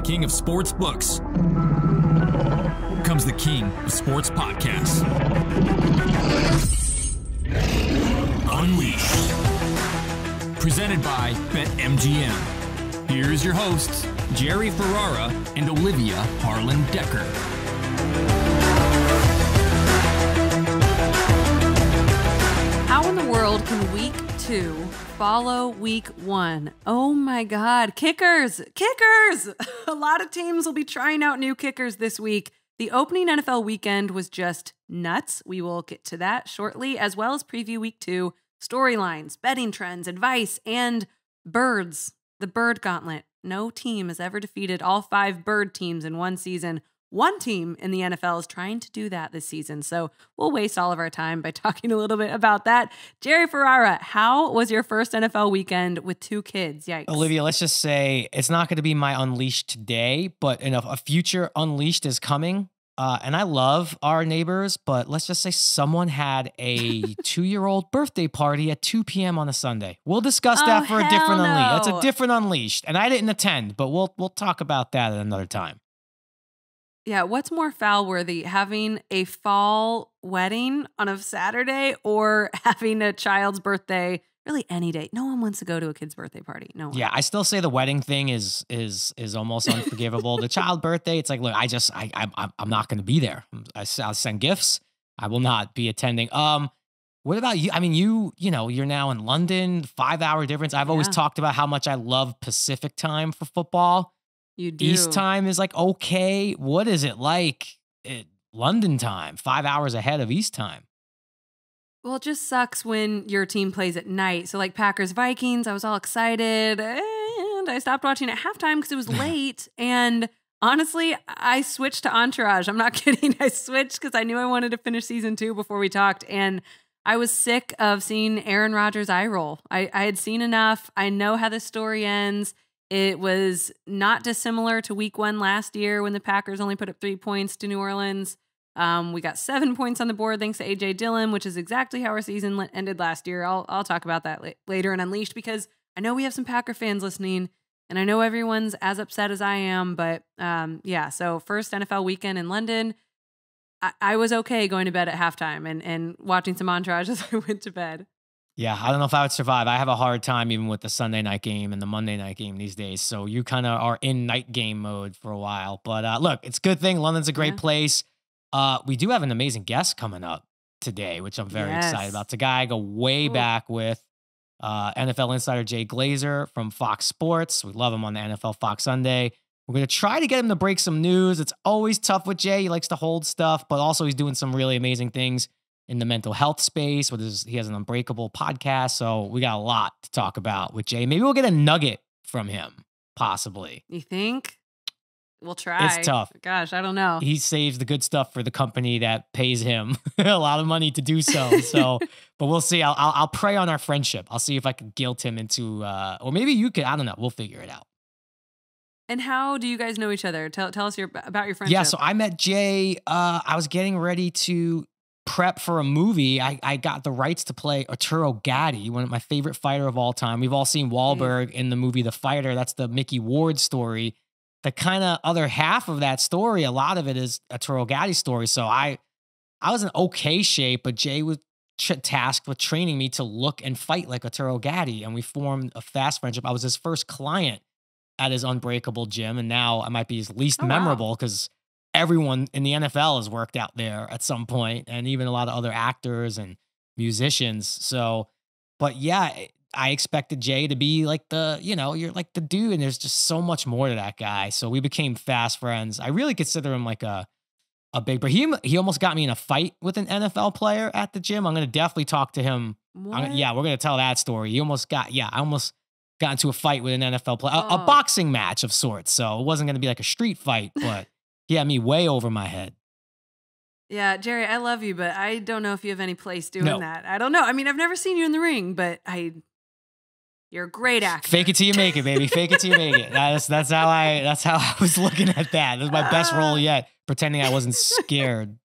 king of sports books comes the king of sports podcasts. Unleashed. Presented by BetMGM. Here's your hosts, Jerry Ferrara and Olivia Harlan Dekker. How in the world can week 2 follow week 1? Oh my God. Kickers! A lot of teams will be trying out new kickers this week. The opening NFL weekend was just nuts. We will get to that shortly, as well as preview week 2, storylines, betting trends, advice, and birds. The bird gauntlet. No team has ever defeated all 5 bird teams in one season. One team in the NFL is trying to do that this season, so we'll waste all of our time by talking a little bit about that. Jerry Ferrara, how was your first NFL weekend with 2 kids? Yikes. Olivia, let's just say it's not going to be my Unleashed today, but a future Unleashed is coming. And I love our neighbors, but let's just say someone had a 2-year-old birthday party at 2 p.m. on a Sunday. We'll discuss that for a different Unleashed. That's a different Unleashed, and I didn't attend, but we'll talk about that at another time. Yeah, what's more foul-worthy, having a fall wedding on a Saturday or having a child's birthday, really any day? No one wants to go to a kid's birthday party. No one. Yeah, I still say the wedding thing is almost unforgivable. The child birthday, it's like, look, I'm not going to be there. I'll send gifts. I will not be attending. What about you? I mean, you're now in London, 5-hour difference. I've always talked about how much I love Pacific time for football. You do. East time is like, okay. What is it like at London time? 5 hours ahead of East time. Well, it just sucks when your team plays at night. So like Packers Vikings, I was all excited and I stopped watching at halftime because it was late. And honestly, I switched to Entourage. I'm not kidding. I switched because I knew I wanted to finish season 2 before we talked. And I was sick of seeing Aaron Rodgers eye roll. I had seen enough. I know how this story ends. It was not dissimilar to week 1 last year when the Packers only put up 3 points to New Orleans. We got 7 points on the board thanks to A.J. Dillon, which is exactly how our season ended last year. I'll talk about that later in Unleashed because I know we have some Packer fans listening, and I know everyone's as upset as I am. But so first NFL weekend in London, I was okay going to bed at halftime and watching some Entourage as I went to bed. Yeah, I don't know if I would survive. I have a hard time even with the Sunday night game and the Monday night game these days. So you kind of are in night game mode for a while. But look, it's a good thing. London's a great place. We do have an amazing guest coming up today, which I'm very excited about. It's a guy I go way back with, NFL insider Jay Glazer from Fox Sports. We love him on the NFL Fox Sunday. We're going to try to get him to break some news. It's always tough with Jay. He likes to hold stuff, but also he's doing some really amazing things in the mental health space. He has an Unbreakable podcast. So we got a lot to talk about with Jay. Maybe we'll get a nugget from him, possibly. You think? We'll try. It's tough. Gosh, I don't know. He saves the good stuff for the company that pays him a lot of money to do so. But we'll see. I'll prey on our friendship. I'll see if I can guilt him into, or maybe you could. I don't know. We'll figure it out. And how do you guys know each other? Tell us about your friendship. Yeah, so I met Jay. I was getting ready to prep for a movie. I got the rights to play Arturo Gatti, one of my favorite fighter of all time. We've all seen Wahlberg in the movie The Fighter. That's the Mickey Ward story. The kind of other half of that story, a lot of it is Arturo Gatti's story. So I was in okay shape, but Jay was tasked with training me to look and fight like Arturo Gatti, and we formed a fast friendship. I was his first client at his Unbreakable gym, and now I might be his least memorable because everyone in the NFL has worked out there at some point, and even a lot of other actors and musicians. So, but yeah, I expected Jay to be like you're like the dude, and there's just so much more to that guy. So we became fast friends. I really consider him like a big, but he almost got me in a fight with an NFL player at the gym. I'm going to definitely talk to him. We're going to tell that story. I almost got into a fight with an NFL player, a boxing match of sorts. So it wasn't going to be like a street fight, but he had me way over my head. Yeah, Jerry, I love you, but I don't know if you have any place doing that. I don't know. I mean, I've never seen you in the ring, but you're a great actor. Fake it till you make it, baby. Fake it till you make it. That's how I was looking at that. This was my best role yet, pretending I wasn't scared.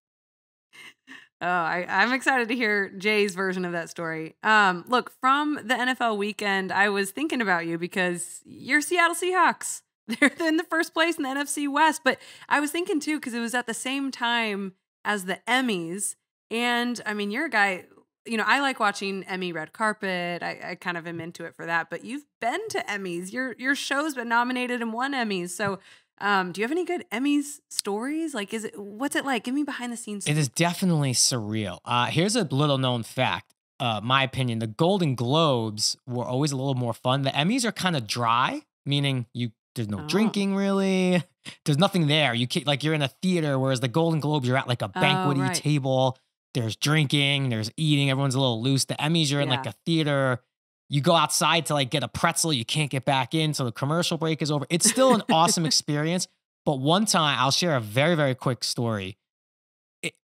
Oh, I'm excited to hear Jay's version of that story. Look, from the NFL weekend, I was thinking about you because you're Seattle Seahawks. they're in the first place in the NFC West. But I was thinking too, because it was at the same time as the Emmys. And I mean, you're a guy, I like watching Emmy red carpet. I kind of am into it for that. But you've been to Emmys. Your show's been nominated and won Emmys. So do you have any good Emmys stories? Like, what's it like? Give me behind the scenes. It is definitely surreal. Here's a little known fact. My opinion, the Golden Globes were always a little more fun. The Emmys are kind of dry, meaning there's no drinking really. There's nothing there. You can't, like, you're in a theater, whereas the Golden Globes, you're at like a banquet-y table. There's drinking, there's eating. Everyone's a little loose. The Emmys, you're in like a theater. You go outside to like get a pretzel. You can't get back in. So the commercial break is over. It's still an awesome experience. But one time, I'll share a very, very quick story.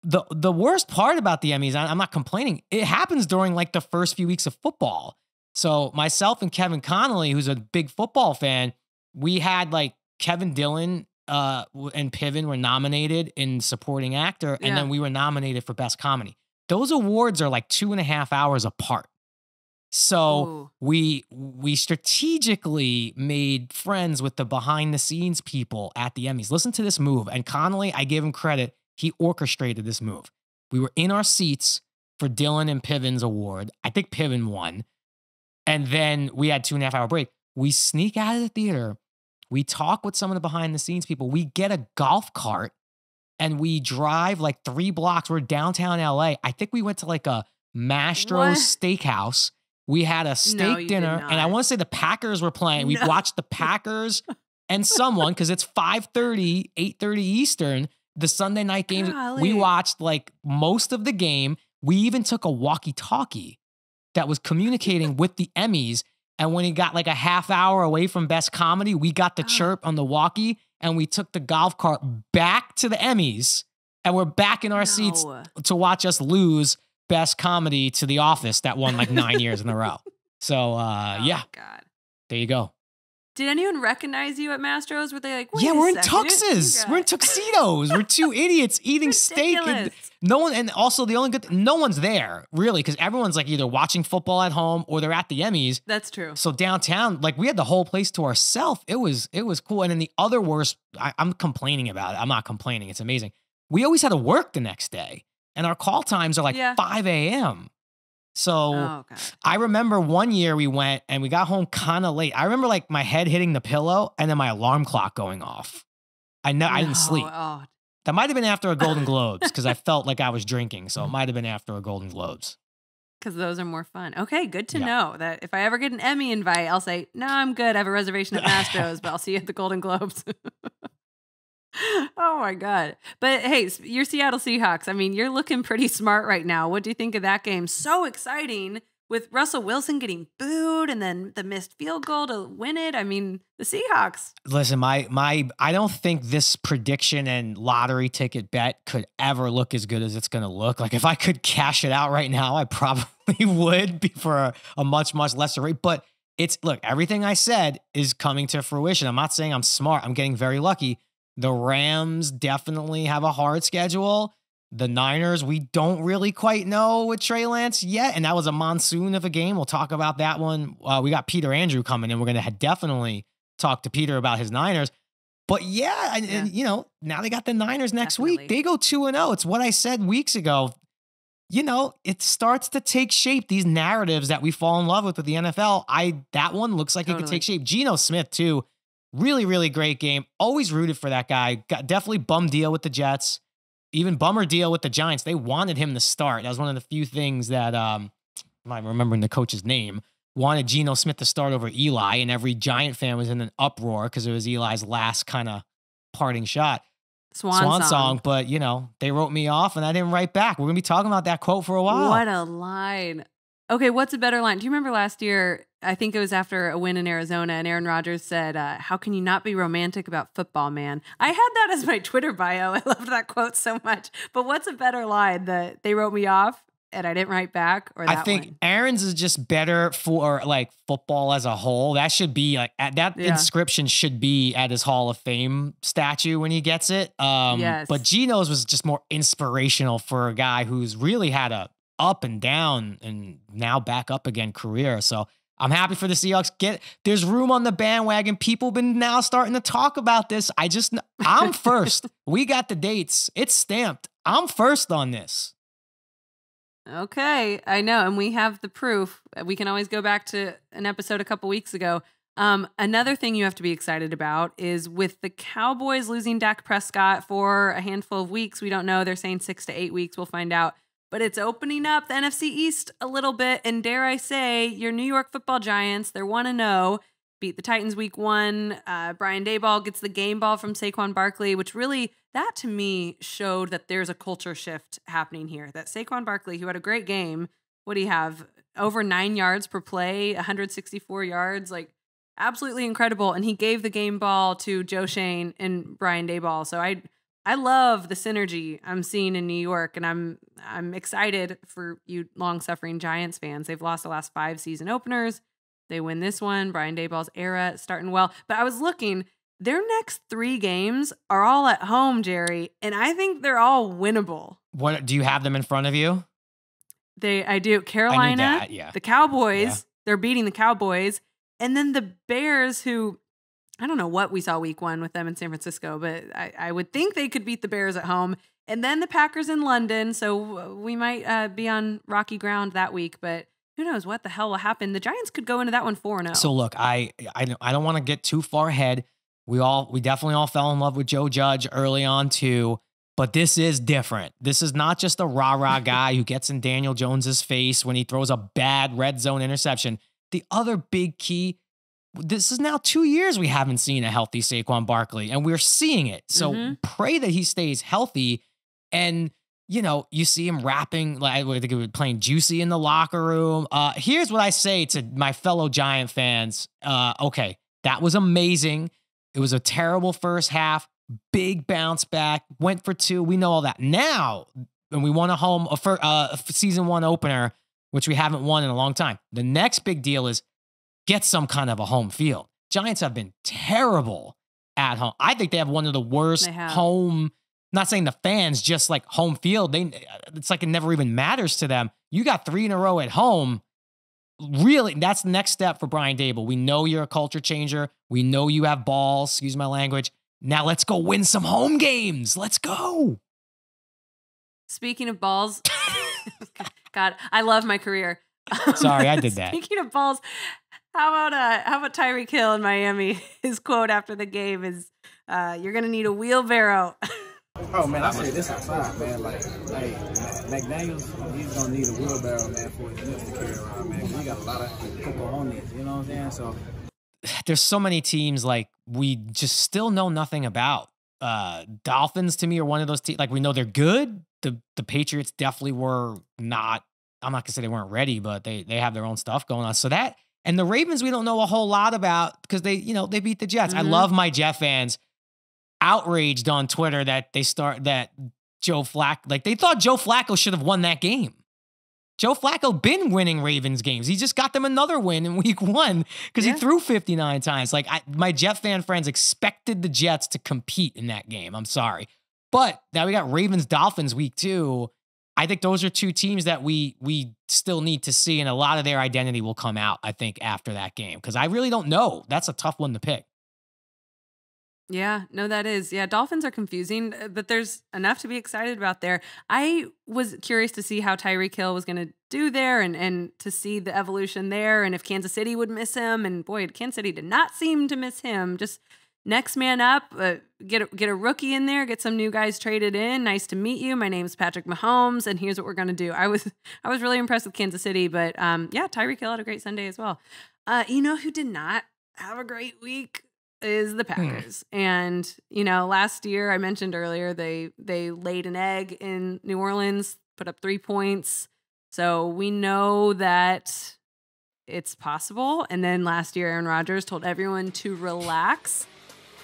The worst part about the Emmys, I'm not complaining, it happens during like the first few weeks of football. So myself and Kevin Connolly, who's a big football fan, we had like Kevin Dillon and Piven were nominated in supporting actor, and then we were nominated for best comedy. Those awards are like 2.5 hours apart. So we strategically made friends with the behind the scenes people at the Emmys. Listen to this move. And Connolly, I give him credit. He orchestrated this move. We were in our seats for Dillon and Piven's award. I think Piven won. And then we had 2.5 hour break. We sneak out of the theater. We talk with some of the behind the scenes people. We get a golf cart and we drive like 3 blocks. We're downtown LA. I think we went to like a Mastro's Steakhouse. We had a steak dinner. And I want to say the Packers were playing. We watched the Packers and someone, because it's 5:30, 8:30 Eastern. The Sunday night games, we watched like most of the game. We even took a walkie-talkie that was communicating with the Emmys. And when he got like a half hour away from best comedy, we got the chirp on the walkie and we took the golf cart back to the Emmys. And we're back in our seats to watch us lose best comedy to The Office that won like 9 years in a row. So God. There you go. Did anyone recognize you at Mastro's? Were they like, wait we're in tuxes. We're in tuxedos. We're 2 idiots eating steak. And no one, and also the only good, no one's there really, because everyone's like either watching football at home or they're at the Emmys. That's true. So downtown, like we had the whole place to ourselves. It was cool. And then the other worst, I'm complaining about it. I'm not complaining. It's amazing. We always had to work the next day, and our call times are like 5 a.m. So I remember one year we went and we got home kind of late. I remember like my head hitting the pillow and then my alarm clock going off. I didn't sleep. That might have been after a Golden Globes because I felt like I was drinking. So it might have been after a Golden Globes. Because those are more fun. Okay, good to know that if I ever get an Emmy invite, I'll say, no, I'm good. I have a reservation at Mastro's, but I'll see you at the Golden Globes. Oh my God. But hey, your Seattle Seahawks, I mean, you're looking pretty smart right now. What do you think of that game? So exciting with Russell Wilson getting booed and then the missed field goal to win it. I mean, the Seahawks. Listen, I don't think this prediction and lottery ticket bet could ever look as good as it's going to look. Like if I could cash it out right now, I probably would be for a much, much lesser rate. But look, everything I said is coming to fruition. I'm not saying I'm smart. I'm getting very lucky. The Rams definitely have a hard schedule. The Niners, we don't really quite know with Trey Lance yet. And that was a monsoon of a game. We'll talk about that one. We got Peter Andrew coming in. We're going to definitely talk to Peter about his Niners. But and you know, now they got the Niners next week. They go 2-0. It's what I said weeks ago. You know, it starts to take shape. These narratives that we fall in love with the NFL. That one looks like it could take shape. Geno Smith too. Really, really great game. Always rooted for that guy. Got definitely bum deal with the Jets. Even bummer deal with the Giants. They wanted him to start. That was one of the few things that, I'm not remembering the coach's name, wanted Geno Smith to start over Eli, and every Giant fan was in an uproar because it was Eli's last kind of parting shot. Swan song. But, you know, they wrote me off and I didn't write back. We're going to be talking about that quote for a while. What a line. Okay, what's a better line? Do you remember last year, I think it was after a win in Arizona, and Aaron Rodgers said, how can you not be romantic about football, man? I had that as my Twitter bio. I loved that quote so much. But what's a better line? That they wrote me off and I didn't write back? Or that I think one? Aaron's is just better for like football as a whole. That should be like, that inscription should be at his Hall of Fame statue when he gets it. Yes. But Geno's was just more inspirational for a guy who's really had a up and down and now back up again career. So I'm happy for the Seahawks. There's room on the bandwagon. People been now starting to talk about this. I'm first. We got the dates. It's stamped. I'm first on this. Okay, I know, and we have the proof. We can always go back to an episode a couple weeks ago. Another thing you have to be excited about is with the Cowboys losing Dak Prescott for a handful of weeks. We don't know. They're saying 6 to 8 weeks. We'll find out. But it's opening up the NFC East a little bit. And dare I say, your New York Football Giants, they're 1-0, beat the Titans week 1. Brian Daboll gets the game ball from Saquon Barkley, which really, that to me showed that there's a culture shift happening here. That Saquon Barkley, who had a great game, what do you have? Over 9 yards per play, 164 yards, like absolutely incredible. And he gave the game ball to Joe Shane and Brian Daboll. So I love the synergy I'm seeing in New York, and I'm excited for you long-suffering Giants fans. They've lost the last 5 season openers. They win this one. Brian Daboll's era starting well. But I was looking, their next 3 games are all at home, Jerry, and I think they're all winnable. What do you have them in front of you? I do. Carolina, the Cowboys, they're beating the Cowboys, and then the Bears, who I don't know what we saw week 1 with them in San Francisco, but I would think they could beat the Bears at home. And then the Packers in London, so we might be on rocky ground that week, but who knows what the hell will happen. The Giants could go into that one 4-0. So look, I don't want to get too far ahead. We definitely all fell in love with Joe Judge early on too, but this is different. This is not just a rah-rah guy who gets in Daniel Jones's face when he throws a bad red zone interception. The other big key, this is now 2 years we haven't seen a healthy Saquon Barkley, and we're seeing it. So pray that he stays healthy. And, you see him rapping, like I think he was playing Juicy in the locker room. Here's what I say to my fellow Giant fans. Okay, that was amazing. It was a terrible first half, big bounce back, went for 2. We know all that. Now, when we won a season 1 opener, which we haven't won in a long time, the next big deal is get some kind of a home field. Giants have been terrible at home. I think they have one of the worst home, not saying the fans, just like home field. It's like it never even matters to them. You got 3 in a row at home. Really, that's the next step for Brian Daboll. We know you're a culture changer. We know you have balls, excuse my language. Now let's go win some home games. Let's go. Speaking of balls, God, I love my career. Sorry, I did that. Speaking of balls, how about Tyreek Hill in Miami? His quote after the game is, "You're gonna need a wheelbarrow." Oh man, I say this outside, man. Like, hey, McDaniels, he's gonna need a wheelbarrow, man, for his nuts to carry around, man. We got a lot of cocojones, you know what I'm saying? So there's so many teams like we just still know nothing about. Dolphins to me are one of those teams. Like we know they're good. The Patriots definitely were not. I'm not gonna say they weren't ready, but they have their own stuff going on. So that. And the Ravens, we don't know a whole lot about because they beat the Jets. I love my Jet fans outraged on Twitter that Joe Flacco, like they thought Joe Flacco should have won that game. Joe Flacco been winning Ravens games. He just got them another win in week 1 because he threw 59 times. Like my Jet fan friends expected the Jets to compete in that game. I'm sorry. But now we got Ravens Dolphins week 2. I think those are 2 teams that we still need to see, and a lot of their identity will come out, I think, after that game, because I really don't know. That's a tough one to pick. Yeah, no, that is. Yeah, Dolphins are confusing, but there's enough to be excited about there. I was curious to see how Tyreek Hill was going to do there and to see the evolution there, and if Kansas City would miss him. And boy, Kansas City did not seem to miss him. Just next man up, get a rookie in there, get some new guys traded in. Nice to meet you. My name's Patrick Mahomes, and here's what we're gonna do. I was really impressed with Kansas City, but yeah, Tyreek Hill had a great Sunday as well. You know who did not have a great week is the Packers. And last year I mentioned earlier they laid an egg in New Orleans, put up 3 points, so we know that it's possible. And then last year Aaron Rodgers told everyone to relax.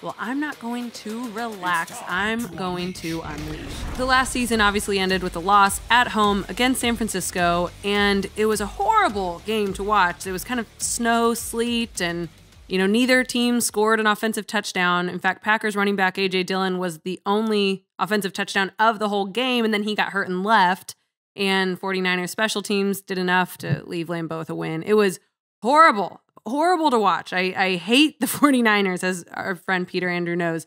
Well, I'm not going to relax. I'm going to unleash. The last season obviously ended with a loss at home against San Francisco, and it was a horrible game to watch. It was kind of snow, sleet, and neither team scored an offensive touchdown. In fact, Packers running back A.J. Dillon was the only offensive touchdown of the whole game, and then he got hurt and left, and 49ers special teams did enough to leave Lambeau with a win. It was horrible to watch. I hate the 49ers, as our friend Peter Andrew knows.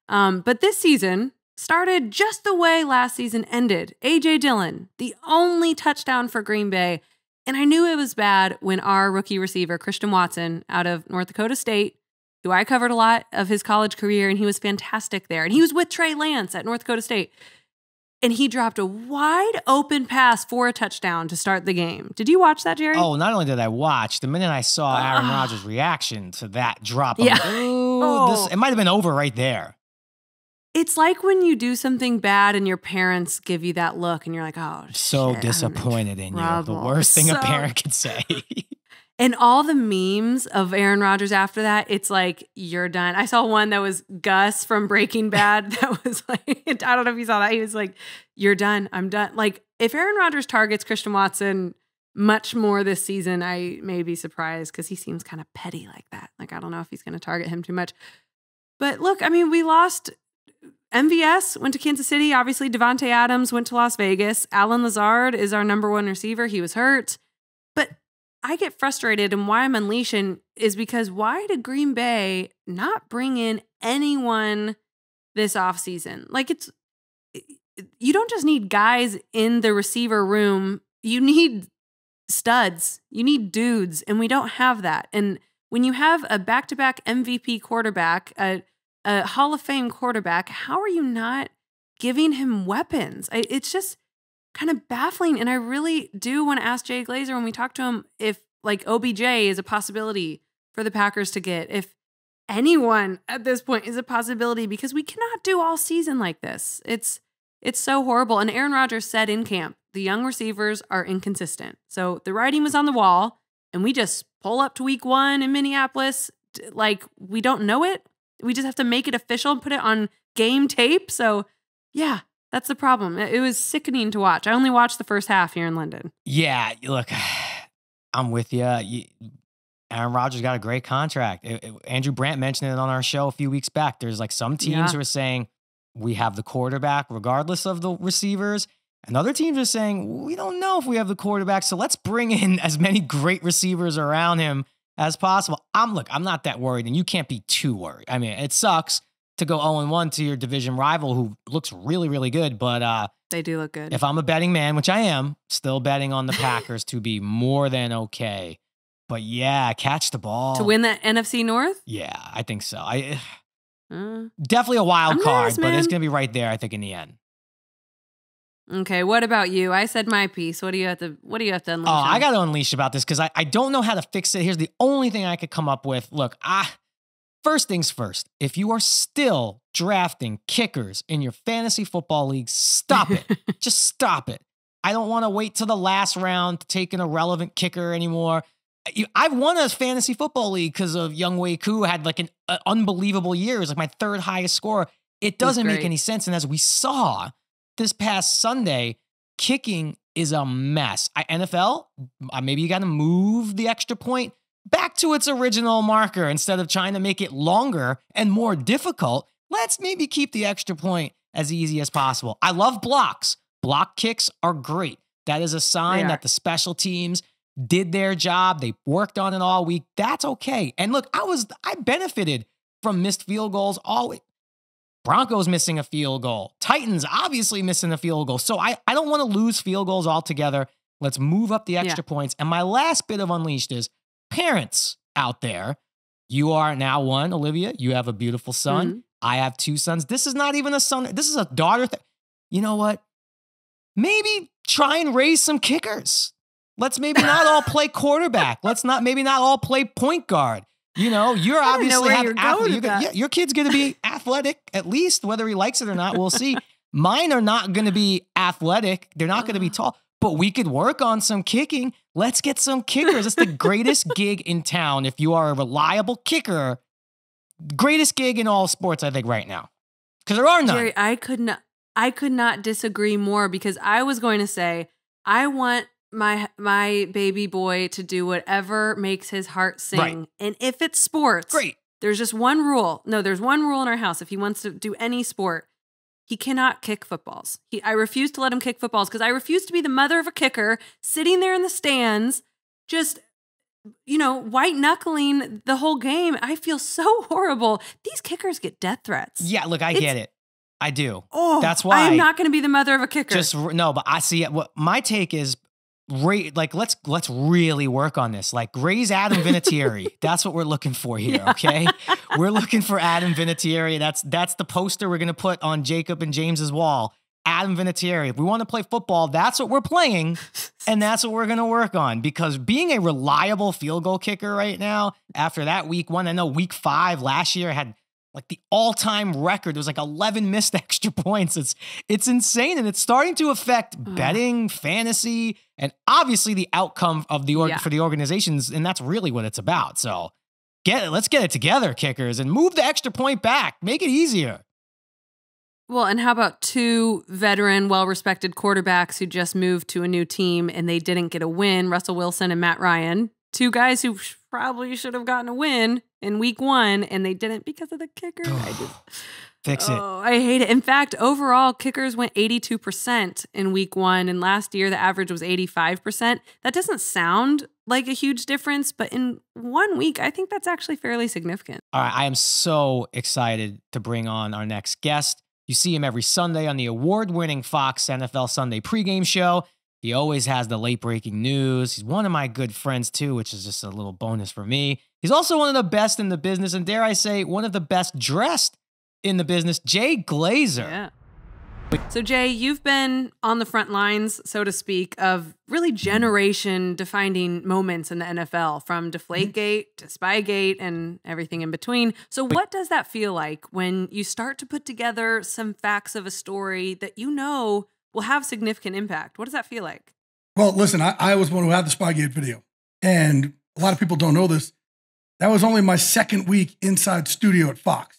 But this season started just the way last season ended. A.J. Dillon, the only touchdown for Green Bay. And I knew it was bad when our rookie receiver, Christian Watson, out of North Dakota State, who I covered a lot of his college career, and he was fantastic there. And he was with Trey Lance at North Dakota State. And he dropped a wide open pass for a touchdown to start the game. Did you watch that, Jerry? Oh, not only did I watch, the minute I saw Aaron Rodgers' reaction to that drop, I'm Yeah. like, ooh, it might have been over right there. It's like when you do something bad and your parents give you that look and you're like, oh, So shit, disappointed in you. The trouble. worst thing a So- parent could say. And all the memes of Aaron Rodgers after that, it's like, you're done. I saw one that was Gus from Breaking Bad that was like, I don't know if you saw that. He was like, you're done. I'm done. Like, if Aaron Rodgers targets Christian Watson much more this season, I may be surprised because he seems kind of petty like that. Like, I don't know if he's going to target him too much. But look, I mean, we lost. MVS went to Kansas City. Obviously, Devontae Adams went to Las Vegas. Alan Lazard is our number one receiver. He was hurt. But I get frustrated, and why I'm unleashing is because why did Green Bay not bring in anyone this offseason? Like, you don't just need guys in the receiver room. You need studs. You need dudes, and we don't have that. And when you have a back-to-back MVP quarterback, a Hall of Fame quarterback, how are you not giving him weapons? It's just kind of baffling. And I really do want to ask Jay Glazer when we talk to him if like OBJ is a possibility for the Packers to get, if anyone at this point is a possibility, because we cannot do all season like this. It's so horrible. And Aaron Rodgers said in camp, the young receivers are inconsistent. So the writing was on the wall, and we just pull up to week 1 in Minneapolis like we don't know it. We just have to make it official and put it on game tape. So, yeah, that's the problem. It was sickening to watch. I only watched the first half here in London. Yeah, look, I'm with you. Aaron Rodgers got a great contract. Andrew Brandt mentioned it on our show a few weeks back. There's like some teams who are saying we have the quarterback regardless of the receivers. And other teams are saying we don't know if we have the quarterback. So let's bring in as many great receivers around him as possible. I'm not that worried, and you can't be too worried. I mean, it sucks to go 0-1 to your division rival who looks really, really good, but they do look good. If I'm a betting man, which I am, still betting on the Packers to be more than okay. But yeah, catch the ball. To win that NFC North? Yeah, I think so. Definitely a wild card, nervous, but it's man. going to be right there, I think, in the end. Okay, what about you? I said my piece. What do you have to unleash? Oh, I got to unleash about this because I don't know how to fix it. Here's the only thing I could come up with. Look, first things first, if you are still drafting kickers in your fantasy football league, stop it. Just stop it. I don't want to wait till the last round to take an irrelevant kicker anymore. I've won a fantasy football league because of Young Wei Koo had like an unbelievable year. It was like my third highest score. It doesn't make any sense. And as we saw this past Sunday, kicking is a mess. NFL, maybe you got to move the extra point back to its original marker instead of trying to make it longer and more difficult. Let's maybe keep the extra point as easy as possible. I love blocks. Block kicks are great. That is a sign that the special teams did their job. They worked on it all week. That's okay. And look, I benefited from missed field goals all week. Broncos missing a field goal. Titans obviously missing a field goal. So I don't want to lose field goals altogether. Let's move up the extra points. And my last bit of Unleashed is parents out there. You are now one, Olivia. You have a beautiful son. Mm-hmm. I have 2 sons. This is not even a son. This is a daughter. You know what? Maybe try and raise some kickers. Let's maybe not all play quarterback. Maybe not all play point guard. You know, you're obviously your kid's going to be athletic, at least whether he likes it or not. We'll see. Mine are not going to be athletic. They're not going to be tall, but we could work on some kicking. Let's get some kickers. It's the greatest gig in town. If you are a reliable kicker, greatest gig in all sports, I think right now, because there are none. Jerry, I could not disagree more, because I was going to say, I want my baby boy to do whatever makes his heart sing. Right. And if it's sports, Great. There's just one rule. No, there's one rule in our house. If he wants to do any sport, he cannot kick footballs. I refuse to let him kick footballs because I refuse to be the mother of a kicker sitting there in the stands just white knuckling the whole game. I feel so horrible. These kickers get death threats. Yeah, look, I get it. I do. Oh, that's why I am not going to be the mother of a kicker. But I see it. What my take is, let's really work on this. Like, raise Adam Vinatieri. That's what we're looking for here. Yeah. Okay, we're looking for Adam Vinatieri. That's the poster we're gonna put on Jacob and James's wall. Adam Vinatieri. If we want to play football, that's what we're playing, and that's what we're gonna work on. Because being a reliable field goal kicker right now, after that week 1, I know week 5 last year had like the all-time record. It was like 11 missed extra points. It's insane, and it's starting to affect betting, fantasy, and obviously the outcome of for the organizations, and that's really what it's about. So let's get it together, kickers, and move the extra point back. Make it easier. Well, and how about 2 veteran, well-respected quarterbacks who just moved to a new team and they didn't get a win? Russell Wilson and Matt Ryan. 2 guys who probably should have gotten a win in week 1, and they didn't because of the kicker. Fix it. I hate it. In fact, overall, kickers went 82% in week 1, and last year the average was 85%. That doesn't sound like a huge difference, but in 1 week, I think that's actually fairly significant. All right, I am so excited to bring on our next guest. You see him every Sunday on the award-winning Fox NFL Sunday pregame show. He always has the late-breaking news. He's one of my good friends, too, which is just a little bonus for me. He's also one of the best in the business, and dare I say, one of the best dressed in the business, Jay Glazer. Yeah. So, Jay, you've been on the front lines, so to speak, of really generation-defining moments in the NFL, from Deflategate to Spygate and everything in between. So what does that feel like when you start to put together some facts of a story that will have significant impact? What does that feel like? Well, listen, I was one who had the Spygate video, and a lot of people don't know this. That was only my 2nd week inside studio at Fox.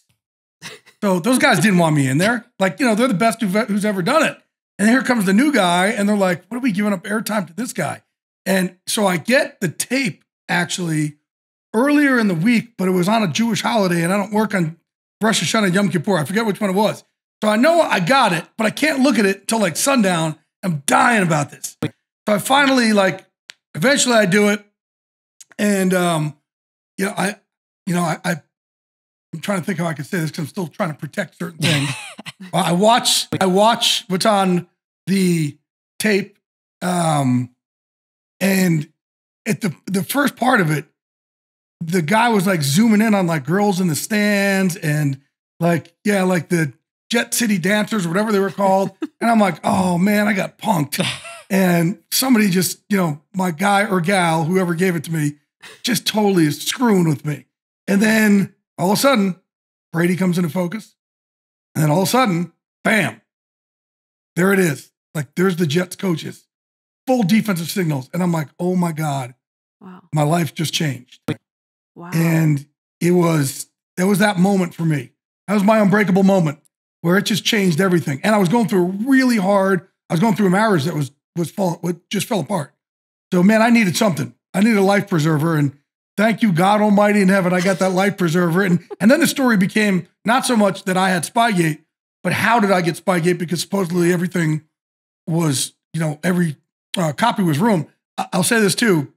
So those guys didn't want me in there. Like, they're the best who's ever done it. And here comes the new guy, and they're like, what are we giving up airtime to this guy? And so I get the tape actually earlier in the week, but it was on a Jewish holiday, and I don't work on Rosh Hashanah and Yom Kippur. I forget which one it was. So I know I got it, but I can't look at it until like sundown. I'm dying about this. So I finally eventually I do it. And, I'm trying to think how I can say this because I'm still trying to protect certain things. I watch what's on the tape. And at the first part of it, the guy was like zooming in on like girls in the stands and like the Jet City Dancers, or whatever they were called. And I'm like, oh man, I got punked. And somebody just, my guy or gal, whoever gave it to me, just totally is screwing with me. And then all of a sudden, Brady comes into focus. And then all of a sudden, bam, there it is. Like, there's the Jets coaches, full defensive signals. And I'm like, oh my God, wow, my life just changed. Wow. And that was that moment for me. That was my unbreakable moment where it just changed everything. And I was going through I was going through a marriage that just fell apart. So man, I needed something. I needed a life preserver. And thank you, God Almighty in heaven, I got that life preserver. And then the story became not so much that I had Spygate, but how did I get Spygate? Because supposedly everything was, every copy was ruined. I'll say this too,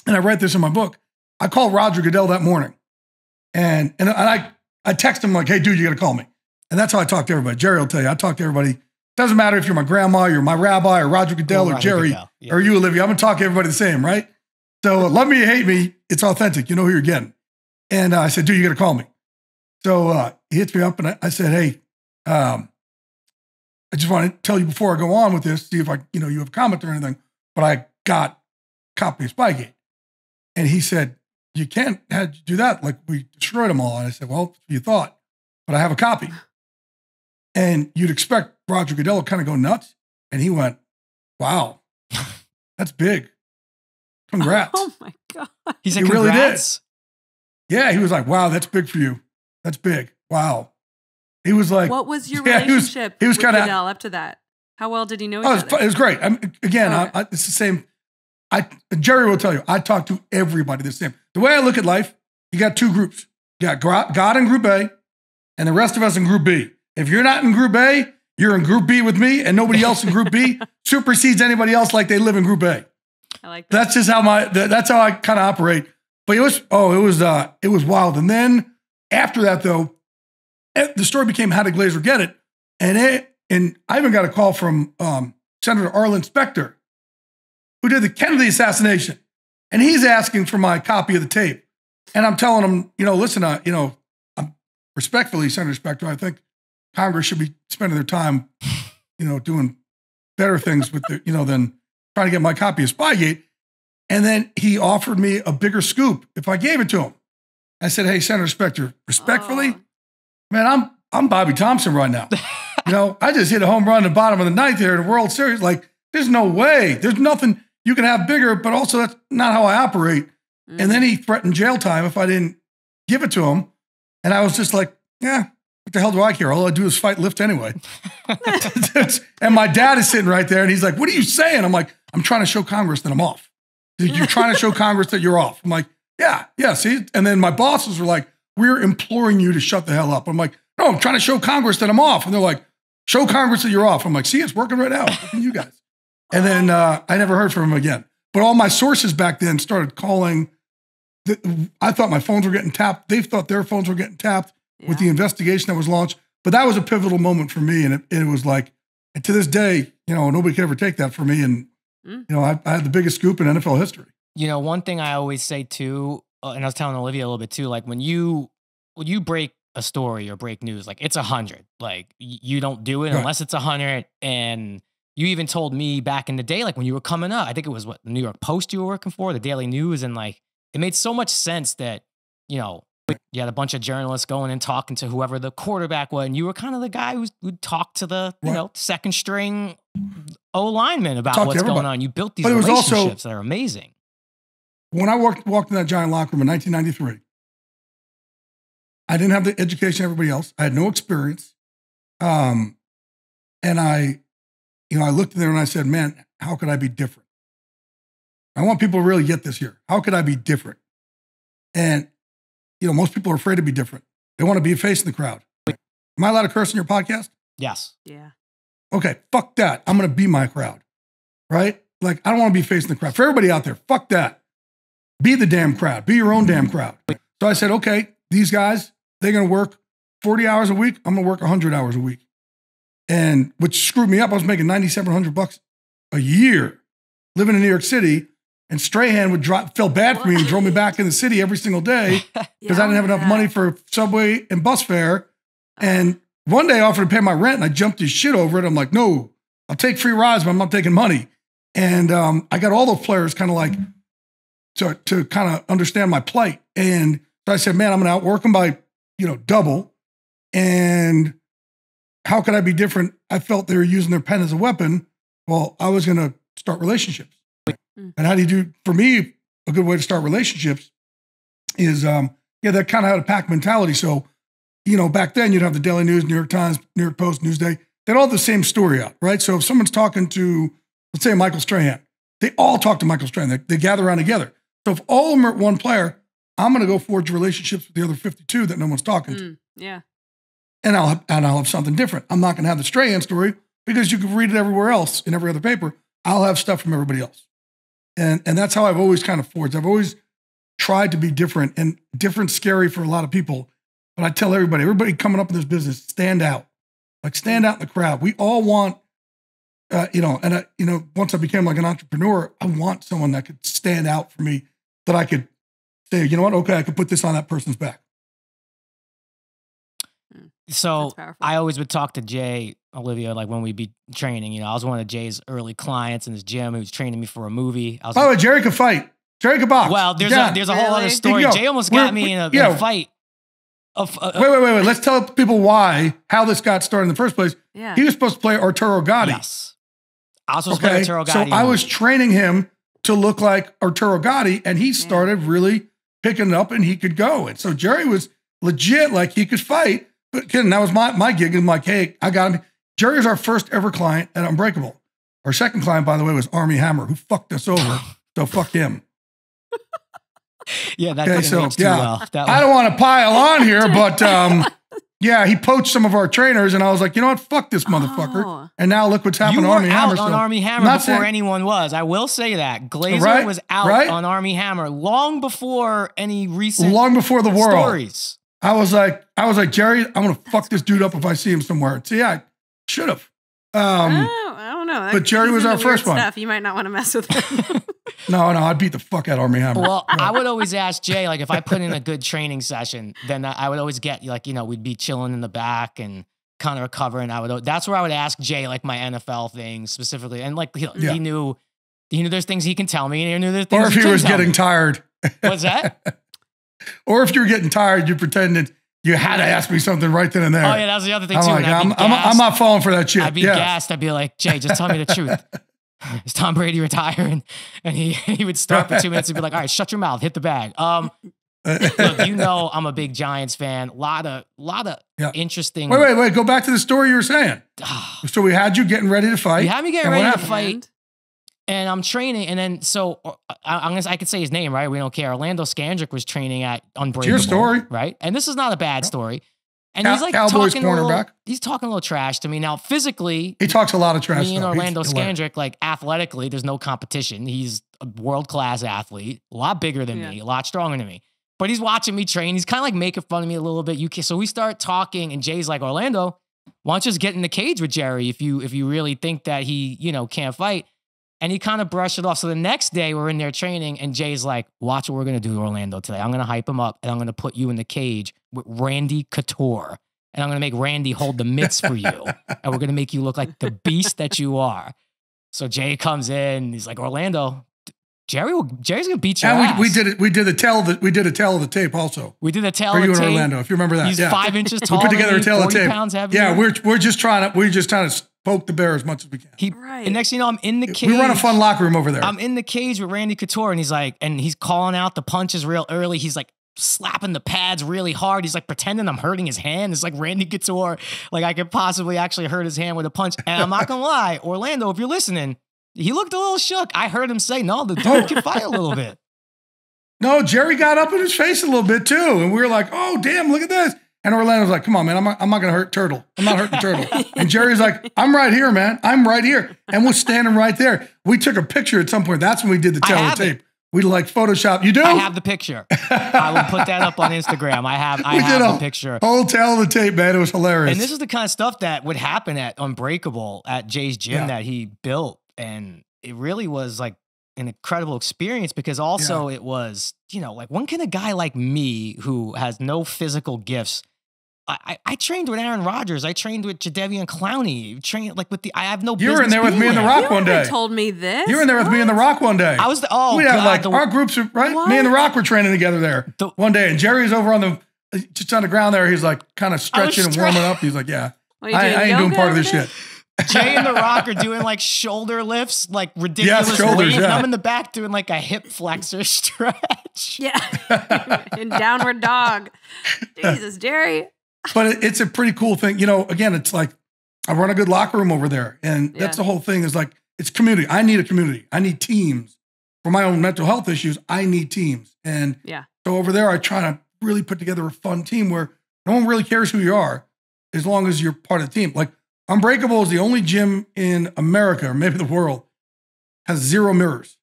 and I write this in my book. I called Roger Goodell that morning, and I text him like, hey, dude, you got to call me. And that's how I talk to everybody. Jerry will tell you, I talk to everybody. Doesn't matter if you're my grandma, you're my rabbi, or Roger Goodell, or Jerry, yeah, or you, Olivia. I'm going to talk to everybody the same, right? So love me or hate me, it's authentic. You know who you're getting. And I said, dude, you got to call me. So he hits me up, and I said, hey, I just want to tell you before I go on with this, see if you have a comment or anything, but I got a copy of Spygate. And he said, you can't do that. Like, we destroyed them all. And I said, well, that's what you thought, but I have a copy. And you'd expect Roger Goodell to kind of go nuts. And he went, wow, that's big. Congrats. Oh my God. He said, he congrats. Really did. Yeah. He was like, wow, that's big for you. That's big. Wow. He was like, what was your relationship with Goodell up to that? How well did he know each other? It was great. It's the same. Jerry will tell you, I talk to everybody the same. The way I look at life, you got 2 groups. You got God in Group A and the rest of us in Group B. If you're not in Group A, you're in Group B with me, and nobody else in Group B supersedes anybody else like they live in Group A. I like that. That's just how that's how I kind of operate. But it was wild. And then after that, though, the story became how did Glazer get it? And I even got a call from Senator Harlan who did the Kennedy assassination. And he's asking for my copy of the tape. And I'm telling him, listen, respectfully, Senator Spector, I think Congress should be spending their time, doing better things with than trying to get my copy of Spygate. And then he offered me a bigger scoop if I gave it to him. I said, hey, Senator Spector, respectfully, man, I'm Bobby Thompson right now. I just hit a home run in the bottom of the ninth here in the World Series. Like, there's no way. There's nothing you can have bigger, but also that's not how I operate. Mm-hmm. And then he threatened jail time if I didn't give it to him. And I was just like, yeah, what the hell do I care? All I do is fight lift anyway. And my dad is sitting right there and he's like, what are you saying? I'm like, I'm trying to show Congress that I'm off. You're trying to show Congress that you're off. I'm like, yeah, see? And then my bosses were like, we're imploring you to shut the hell up. I'm like, no, I'm trying to show Congress that I'm off. And they're like, show Congress that you're off. I'm like, see, it's working right now. Look at you guys. And then I never heard from him again. But all my sources back then started calling. I thought my phones were getting tapped. They thought their phones were getting tapped with the investigation that was launched. But that was a pivotal moment for me. And it was like, and to this day, nobody could ever take that from me. And, I had the biggest scoop in NFL history. One thing I always say too, and I was telling Olivia a little bit too, like when you break a story or break news, like it's 100. Like you don't do it unless it's 100. And you even told me back in the day, like when you were coming up, I think it was the New York Post you were working for, the Daily News. And like, it made so much sense that, you had a bunch of journalists going and talking to whoever the quarterback was. And you were kind of the guy who'd talk to the, second string O-lineman about what's going on. You built these relationships that are amazing. When I walked in that Giant locker room in 1993, I didn't have the education everybody else. I had no experience. And I looked in there and I said, man, how could I be different? I want people to really get this here. How could I be different? And, most people are afraid to be different. They want to be a face in the crowd. Am I allowed to curse on your podcast? Yes. Yeah. Okay, fuck that. I'm going to be my crowd, right? Like, I don't want to be facing the crowd. For everybody out there, fuck that. Be the damn crowd. Be your own damn crowd. So I said, okay, these guys, they're going to work 40 hours a week. I'm going to work 100 hours a week. And which screwed me up. I was making $9,700 a year living in New York City. And Strahan would feel bad for me and drove me back in the city every single day because I didn't have enough money for subway and bus fare. And one day I offered to pay my rent and I jumped his shit over it. I'm like, no, I'll take free rides, but I'm not taking money. And I got all those players kind of like to kind of understand my plight. And so I said, man, I'm going to outwork them by, double. And how could I be different? I felt they were using their pen as a weapon. Well, I was going to start relationships. And how do you do, for me, a good way to start relationships is, that kind of had a pack mentality. So, back then you'd have the Daily News, New York Times, New York Post, Newsday. They'd all have the same story out, right? So if someone's talking to, let's say Michael Strahan, they all talk to Michael Strahan. They gather around together. So if all of them are one player, I'm going to go forge relationships with the other 52 that no one's talking to. Yeah. And I'll have something different. I'm not going to have the Strahan story because you can read it everywhere else in every other paper. I'll have stuff from everybody else. And that's how I've always kind of forged. I've always tried to be different, and different scary for a lot of people. But I tell everybody coming up in this business, stand out. Like stand out in the crowd. We all want, once I became like an entrepreneur, I want someone that could stand out for me, that I could say, you know what? Okay, I could put this on that person's back. So I always would talk to Jay, Olivia, like when we'd be training. I was one of Jay's early clients in his gym. He was training me for a movie. By the way, Jerry could fight. Jerry could box. Well, there's a whole other story. Jay almost got me in a fight. Wait. Let's tell people how this got started in the first place. Yeah. He was supposed to play Arturo Gatti. Yes. I was supposed to play Arturo Gatti. So I was training him to look like Arturo Gatti, and he started really picking it up, and he could go. And so Jerry was legit, like he could fight. But kidding, that was my gig. And I'm like, hey, I got him. Jerry was our first ever client at Unbreakable. Our second client, by the way, was Army Hammer, who fucked us over. So fuck him. Yeah, that didn't age too well. I don't want to pile on here, but Yeah, he poached some of our trainers, and I was like, you know what? Fuck this motherfucker. Oh. And now look what's happened You to were Army out Hammer. on Army Hammer Not before saying- anyone was. I will say that. Glazer was out on Army Hammer long before any recent long before the world. stories. I was like, Jerry, I'm gonna fuck this dude up if I see him somewhere. See, I should have. I don't know. But Jerry was our first one. Stuff. You might not want to mess with him. No, I'd beat the fuck out of Army Hammer. Well, I would always ask Jay, like, if I put in a good training session, then I would always get, like, we'd be chilling in the back and kind of recovering. That's where I would ask Jay, like, my NFL things specifically. And, like, he knew there's things he can tell me, and he knew there's things or if he was getting tired. What's that? Or if you were getting tired, you pretended you had to ask me something right then and there. Oh, yeah, that was the other thing, too. I'm not falling for that shit. I'd be gassed. I'd be like, Jay, just tell me the truth. Is Tom Brady retiring? And he would start for 2 minutes and be like, all right, shut your mouth, hit the bag. Look, I'm a big Giants fan. Lot of interesting. Wait. Go back to the story you were saying. So we had you getting ready to fight. You had me getting ready to fight. And I'm training, and then I could say his name, right? We don't care. Orlando Scandrick was training at Unbreakable. It's your story, right? And this is not a bad story. And he's like Cowboys cornerback. He's talking a little trash to me now. Physically, he talks a lot of trash. Me and Orlando Scandrick, like athletically, there's no competition. He's a world-class athlete, a lot bigger than me, a lot stronger than me. But he's watching me train. He's kind of like making fun of me a little bit. So we start talking, and Jay's like, Orlando, why don't you just get in the cage with Jerry if you really think that he can't fight? And he kind of brushed it off. So the next day we're in there training, and Jay's like, watch what we're going to do, Orlando, today. I'm going to hype him up, and I'm going to put you in the cage with Randy Couture. And I'm going to make Randy hold the mitts for you. And we're going to make you look like the beast that you are. So Jay comes in. He's like, Orlando, Jerry's going to beat your ass. We did a tale of the tape also. We did a tale for of the tape. For you and Orlando, if you remember that. He's 5 inches taller. We put together a tale of tape. Pounds heavier. Yeah, we're just trying to poke the bear as much as we can. And next thing you know, I'm in the cage. We run a fun locker room over there. I'm in the cage with Randy Couture, and he's calling out the punches real early. He's like slapping the pads really hard. He's like pretending I'm hurting his hand. It's like Randy Couture, like I could possibly actually hurt his hand with a punch. And I'm not gonna lie, Orlando, if you're listening, he looked a little shook. I heard him say, no, the dude can fight a little bit. No, Jerry got up in his face a little bit too. And we were like, oh, damn, look at this. And Orlando's like, come on, man, I'm not going to hurt Turtle. I'm not hurting Turtle. And Jerry's like, I'm right here, man. I'm right here. And we're standing right there. We took a picture at some point. That's when we did the tale of the tape. We like Photoshop. You do? I have the picture. I will put that up on Instagram. I have the picture. Whole tale of the tape, man. It was hilarious. And this is the kind of stuff that would happen at Unbreakable at Jay's gym that he built. And it really was like an incredible experience because also it was, like when can a guy like me who has no physical gifts, I trained with Aaron Rodgers. I trained with Jadeveon Clowney. Trained like I have no business. You were in there with me in The Rock one day. You told me this. You were in there with me in The Rock one day. I was we had our groups, right? What? Me and The Rock were training together there one day. And Jerry's over just on the ground there. He's like kind of stretching and warming up. He's like, yeah, I ain't doing part of this shit. Jay and The Rock are doing like shoulder lifts, like ridiculous weight. And I'm in the back doing like a hip flexor stretch. Yeah. In downward dog. Jesus, Jerry. But it's a pretty cool thing. Again, it's like I run a good locker room over there. And that's the whole thing is like, it's community. I need a community. I need teams. For my own mental health issues, I need teams. And so over there, I try to really put together a fun team where no one really cares who you are as long as you're part of the team. Like Unbreakable is the only gym in America, or maybe the world, has 0 mirrors.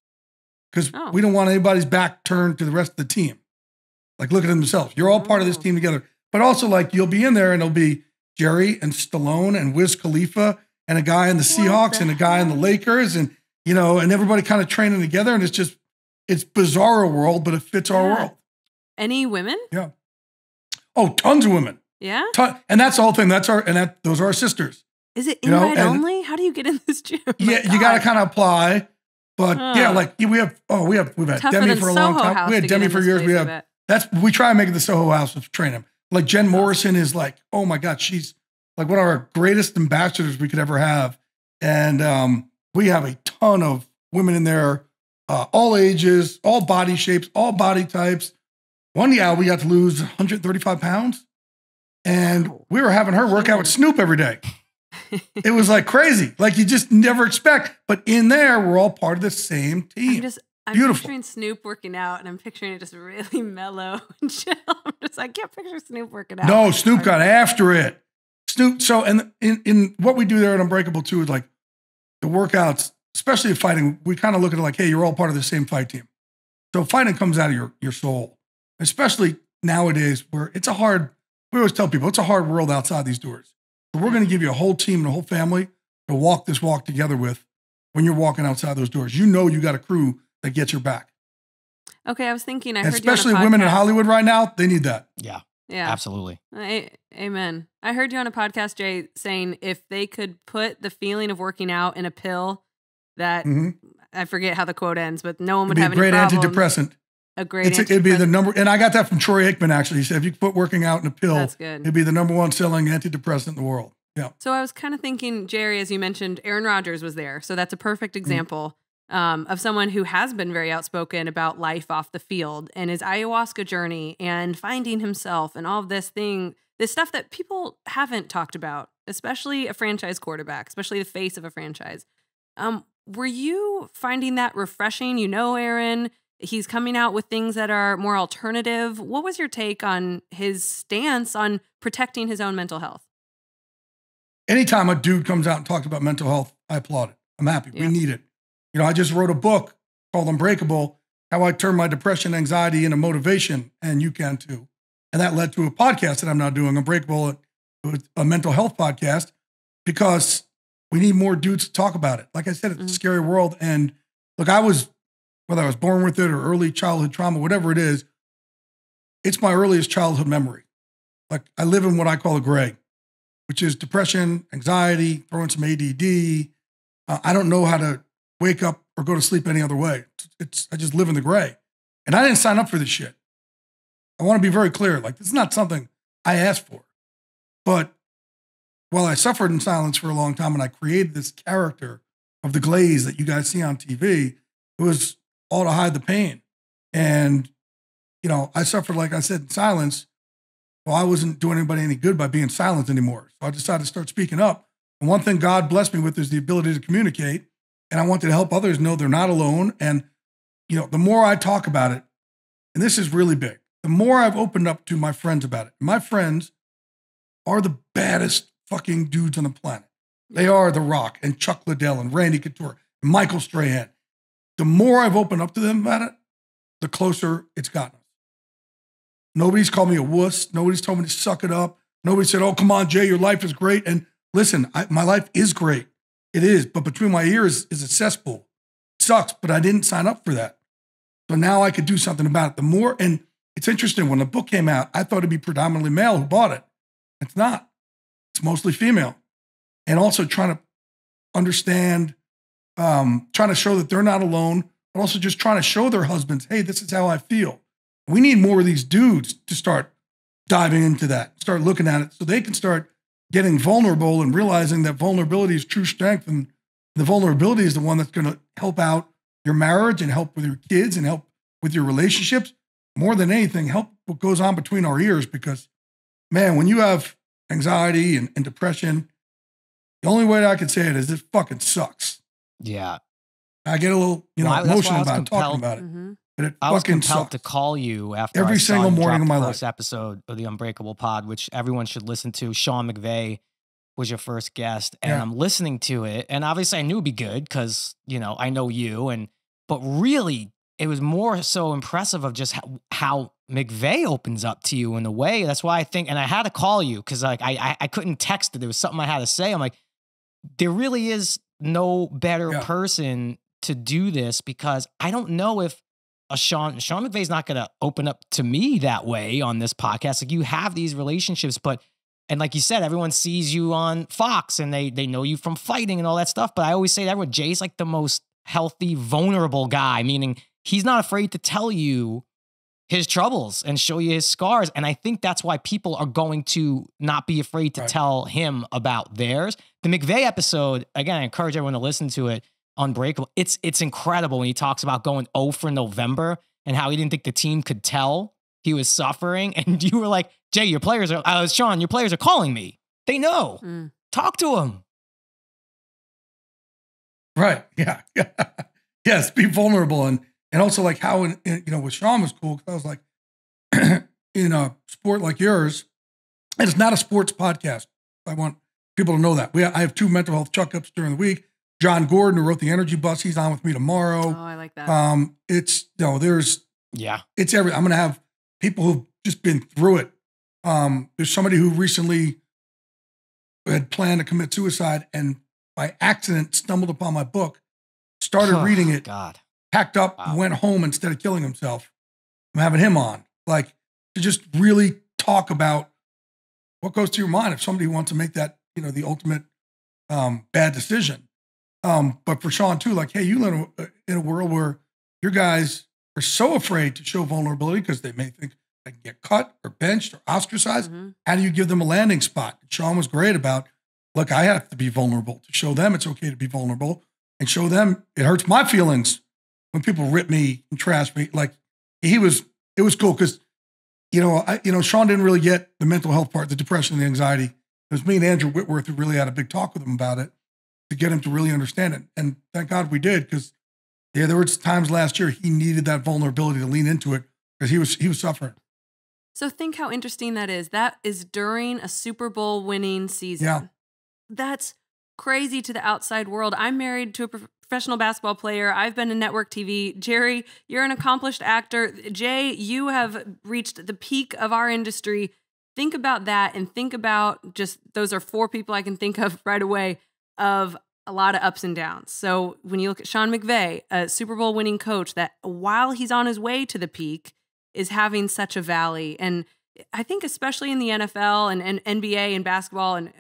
Because we don't want anybody's back turned to the rest of the team. Like look at themselves. You're all part of this team together. But also, like, you'll be in there and it'll be Jerry and Stallone and Wiz Khalifa and a guy in the Seahawks and a guy in the Lakers and, and everybody kind of training together. And it's bizarre world, but it fits our world. Any women? Yeah. Oh, tons of women. Yeah. And that's the whole thing. Those are our sisters. Is it invite only? How do you get in this gym? Yeah, you got to kind of apply. But we've had Demi for a long time. We had Demi for years. We try and make it the Soho House of training. Like Jen Morrison is like, oh my God, she's like one of our greatest ambassadors we could ever have. And we have a ton of women in there, all ages, all body shapes, all body types. One year we got to lose 135 pounds and we were having her work out with Snoop every day. It was like crazy. Like you just never expect. But in there, we're all part of the same team. I'm Beautiful. picturing Snoop working out, and I'm picturing it just really mellow and chill. I'm just, I can't picture Snoop working out. No, Snoop got after it. Snoop. So, and in what we do there at Unbreakable too is like the workouts, especially in fighting. We kind of look at it like, hey, you're all part of the same fight team. So fighting comes out of your soul, especially nowadays where it's a hard. We always tell people it's a hard world outside these doors. So we're going to give you a whole team and a whole family to walk this walk together with. When you're walking outside those doors, you know you got a crew that gets your back. Okay, I was thinking. Especially women in Hollywood right now, they need that. Yeah, yeah, absolutely. Amen. I heard you on a podcast, Jay, saying if they could put the feeling of working out in a pill, that I forget how the quote ends, but no one would have any problem. Antidepressant. A great. It'd be the number, and I got that from Troy Aikman. Actually, he said if you put working out in a pill, that's good. It'd be the number one selling antidepressant in the world. Yeah. So I was kind of thinking, Jerry, as you mentioned, Aaron Rodgers was there. So that's a perfect example of someone who has been very outspoken about life off the field and his ayahuasca journey and finding himself and all of this stuff that people haven't talked about, especially a franchise quarterback, especially the face of a franchise. Were you finding that refreshing? You know, Aaron, he's coming out with things that are more alternative. What was your take on his stance on protecting his own mental health? Anytime a dude comes out and talks about mental health, I applaud it. I'm happy. Yeah. We need it. You know, I just wrote a book called Unbreakable, how I turned my depression, anxiety into motivation, and you can too. And that led to a podcast that I'm now doing, Unbreakable, a mental health podcast, because we need more dudes to talk about it. Like I said, it's a scary world. And look, whether I was born with it or early childhood trauma, whatever it is, it's my earliest childhood memory. Like I live in what I call a gray, which is depression, anxiety, throwing some ADD. I don't know how to wake up or go to sleep any other way. I just live in the gray. And I didn't sign up for this shit. I want to be very clear. Like, this is not something I asked for. But while I suffered in silence for a long time and I created this character of the Glaze that you guys see on TV, it was all to hide the pain. And, you know, I suffered, like I said, in silence. Well, I wasn't doing anybody any good by being silent anymore. So I decided to start speaking up. And one thing God blessed me with is the ability to communicate. And I wanted to help others know they're not alone. And, you know, the more I talk about it, and this is really big, the more I've opened up to my friends about it. My friends are the baddest fucking dudes on the planet. They are The Rock and Chuck Liddell and Randy Couture and Michael Strahan. The more I've opened up to them about it, the closer it's gotten. Nobody's called me a wuss. Nobody's told me to suck it up. Nobody said, oh, come on, Jay, your life is great. And listen, my life is great. It is. But between my ears is a cesspool. It sucks, but I didn't sign up for that. So now I could do something about it. The more, and it's interesting, when the book came out, I thought it'd be predominantly male who bought it. It's not. It's mostly female. And also trying to understand, trying to show that they're not alone, but also just trying to show their husbands, hey, this is how I feel. We need more of these dudes to start diving into that, start looking at it so they can start getting vulnerable and realizing that vulnerability is true strength. And the vulnerability is the one that's going to help out your marriage and help with your kids and help with your relationships. More than anything, help what goes on between our ears, because, man, when you have anxiety and depression, the only way that I can say it is this fucking sucks. Yeah. I get a little, emotional about talking about it. Mm-hmm. But it I was fucking compelled sucks. to call you after every I saw single you morning drop of my the life. first episode of the Unbreakable pod, which everyone should listen to. Sean McVay was your first guest, and I'm listening to it, and obviously I knew it'd be good because I know you, but really it was more so impressive of just how McVay opens up to you in a way. That's why I think, and I had to call you because like I couldn't text it. There was something I had to say. I'm like, there really is no better person to do this, because I don't know if Sean McVay's not going to open up to me that way on this podcast. Like, you have these relationships, and like you said, everyone sees you on Fox and they know you from fighting and all that stuff. But I always say to everyone, Jay's like the most healthy, vulnerable guy, meaning he's not afraid to tell you his troubles and show you his scars. And I think that's why people are going to not be afraid to tell him about theirs. The McVay episode, again, I encourage everyone to listen to it. Unbreakable. It's incredible when he talks about going 0 for November and how he didn't think the team could tell he was suffering. And you were like, Jay, Sean, your players are calling me. They know. Talk to them. Right. Yeah. Yes. Be vulnerable. And And also like how, with Sean was cool. Cause I was like, in a sport like yours, and it's not a sports podcast. I want people to know that. I have 2 mental health checkups during the week. John Gordon, who wrote the Energy Bus, he's on with me tomorrow. Oh, I like that. It's, it's everything. I'm going to have people who've just been through it. There's somebody who recently had planned to commit suicide and by accident stumbled upon my book, started reading it, packed up, and went home instead of killing himself. I'm having him on, like, to just really talk about what goes through your mind if somebody wants to make that, the ultimate bad decision. But for Sean too, like, hey, you live in a world where your guys are so afraid to show vulnerability because they may think they can get cut or benched or ostracized. Mm-hmm. How do you give them a landing spot? And Sean was great about, look, I have to be vulnerable to show them it's okay to be vulnerable and show them it hurts my feelings when people rip me and trash me. Like it was cool because, Sean didn't really get the mental health part, the depression, the anxiety. It was me and Andrew Whitworth who really had a big talk with him about it to get him to really understand it. And thank God we did, because there were times last year he needed that vulnerability to lean into it because he was suffering. So think how interesting that is. That is during a Super Bowl winning season. Yeah. That's crazy to the outside world. I'm married to a professional basketball player. I've been in network TV. Jerry, you're an accomplished actor. Jay, you have reached the peak of our industry. Think about that and think about just, those are 4 people I can think of right away of a lot of ups and downs. So when you look at Sean McVay, a Super Bowl winning coach that while he's on his way to the peak is having such a valley. And I think especially in the NFL and NBA and basketball and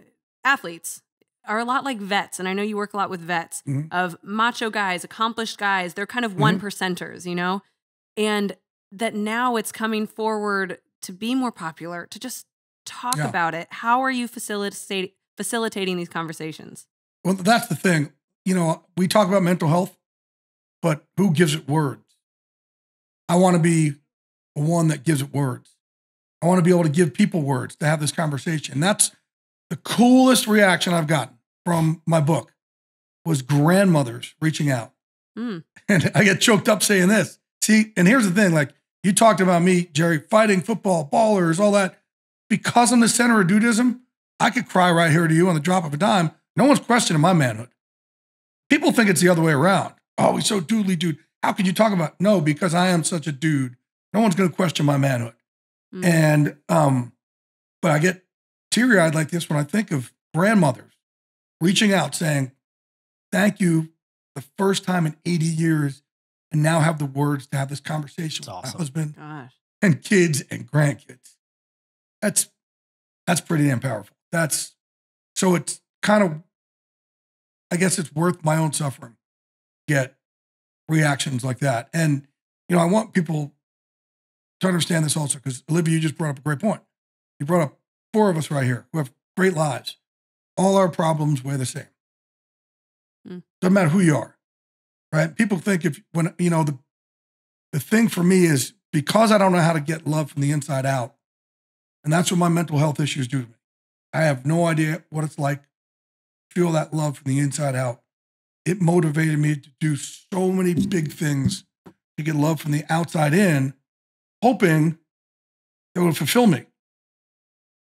athletes are a lot like vets. And I know you work a lot with vets of macho guys, accomplished guys. They're kind of one percenters, and that now it's coming forward to be more popular, to just talk about it. How are you facilitating these conversations? Well, that's the thing. We talk about mental health, but who gives it words? I want to be the one that gives it words. I want to be able to give people words to have this conversation. And that's the coolest reaction I've gotten from my book was grandmothers reaching out. And I get choked up saying this. See, and here's the thing, like you talked about me, Jerry, fighting football, ballers, all that. Because I'm the center of dudism, I could cry right here to you on the drop of a dime. No one's questioning my manhood. People think it's the other way around. Oh, he's so doodly dude. How could you talk about it? No, because I am such a dude. No one's going to question my manhood. And, but I get teary-eyed like this when I think of grandmothers reaching out saying, thank you the first time in 80 years and now have the words to have this conversation with my husband and kids and grandkids. That's pretty damn powerful. So it's kind of, I guess it's worth my own suffering, get reactions like that. And, I want people to understand this also, because Olivia, you just brought up a great point. You brought up 4 of us right here who have great lives. All our problems weigh the same. Doesn't matter who you are, right? People think the thing for me is because I don't know how to get love from the inside out, and that's what my mental health issues do to me. I have no idea what it's like to feel that love from the inside out. It motivated me to do so many big things to get love from the outside in, hoping it would fulfill me.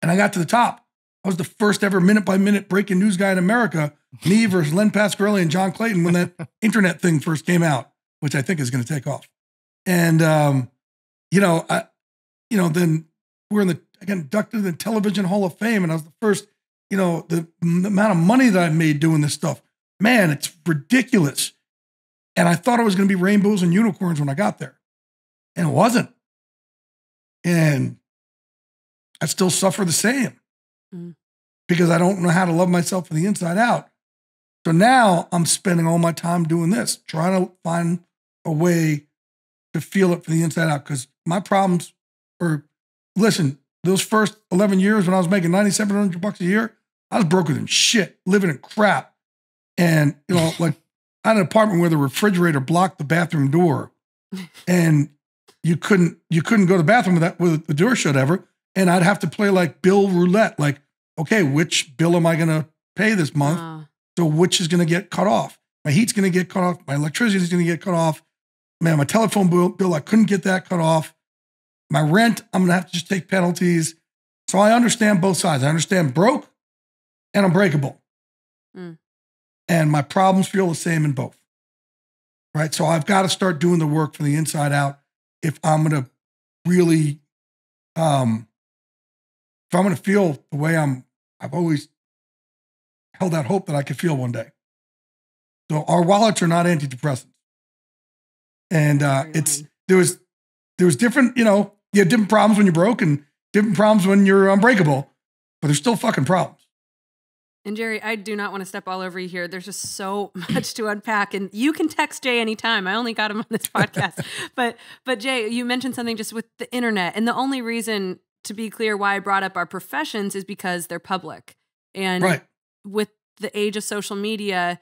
And I got to the top. I was the first ever minute-by-minute breaking news guy in America, me versus Len Pasquarelli and John Clayton when that internet thing first came out, which I think is going to take off. And, then I got inducted in the Television Hall of Fame, and I was the first, the amount of money that I made doing this stuff, man, it's ridiculous. And I thought it was going to be rainbows and unicorns when I got there. And it wasn't. And I still suffer the same because I don't know how to love myself from the inside out. So now I'm spending all my time doing this, trying to find a way to feel it from the inside out. Because my problems are, listen, those first 11 years when I was making $9,700 a year, I was broker than shit, living in crap. And, like I had an apartment where the refrigerator blocked the bathroom door and you couldn't go to the bathroom with the door shut ever. And I'd have to play like bill roulette. Like, okay, which bill am I going to pay this month? So which is going to get cut off? My heat's going to get cut off. My electricity is going to get cut off. man, my telephone bill, I couldn't get that cut off. My rent, I'm going to have to just take penalties. So I understand both sides. I understand broke and unbreakable. And my problems feel the same in both. Right? So I've got to start doing the work from the inside out if I'm going to really, if I'm going to feel the way I've always held out hope that I could feel one day. So our wallets are not antidepressants. And there was different, you have different problems when you're broke and different problems when you're unbreakable, but there's still fucking problems. And Jerry, I do not want to step all over you here. There's just so much to unpack, and you can text Jay anytime. I only got him on this podcast. but Jay, you mentioned something just with the internet, and the only reason, to be clear, why I brought up our professions is because they're public. And with the age of social media,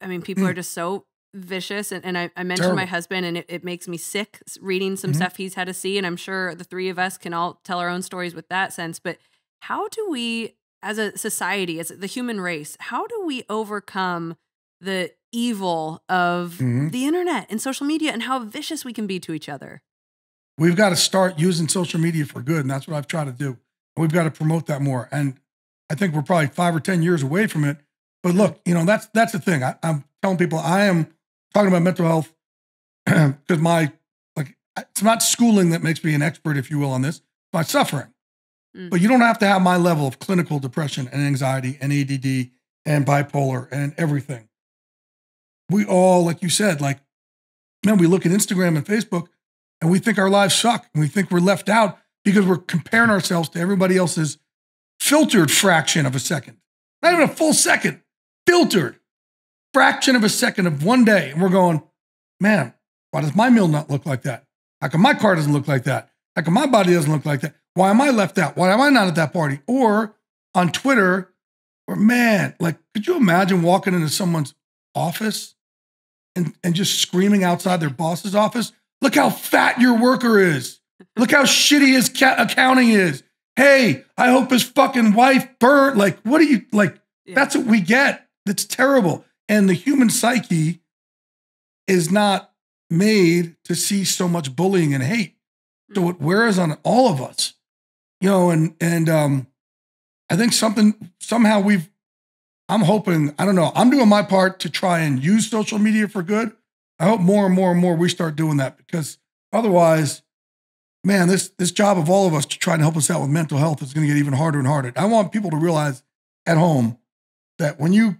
I mean, people are just so vicious. And I mentioned my husband, and it makes me sick reading some stuff he's had to see. And I'm sure the three of us can all tell our own stories with that sense. But how do we, as a society, as the human race, how do we overcome the evil of the internet and social media and how vicious we can be to each other? We've got to start using social media for good. And that's what I've tried to do. We've got to promote that more. And I think we're probably 5 or 10 years away from it. But look, that's the thing. I'm telling people I am talking about mental health because it's not schooling that makes me an expert, if you will, on this. It's my suffering. But you don't have to have my level of clinical depression and anxiety and ADD and bipolar and everything. We all, like you said, we look at Instagram and Facebook and we think our lives suck. And we think we're left out because we're comparing ourselves to everybody else's filtered fraction of a second. Not even a full second. Filtered fraction of a second of one day. And we're going, man, why does my meal not look like that? How come my car doesn't look like that? How come my body doesn't look like that? Why am I left out? Why am I not at that party? Or on Twitter, could you imagine walking into someone's office and just screaming outside their boss's office? Look how fat your worker is. Look how shitty his accounting is. Hey, I hope his fucking wife burned. What are you, That's what we get. That's terrible. And the human psyche is not made to see so much bullying and hate. So it wears on all of us, I think somehow I'm hoping, I don't know, I'm doing my part to try and use social media for good. I hope more and more and more we start doing that because otherwise, man, this job of all of us to try and help us out with mental health is going to get even harder and harder. I want people to realize at home that when you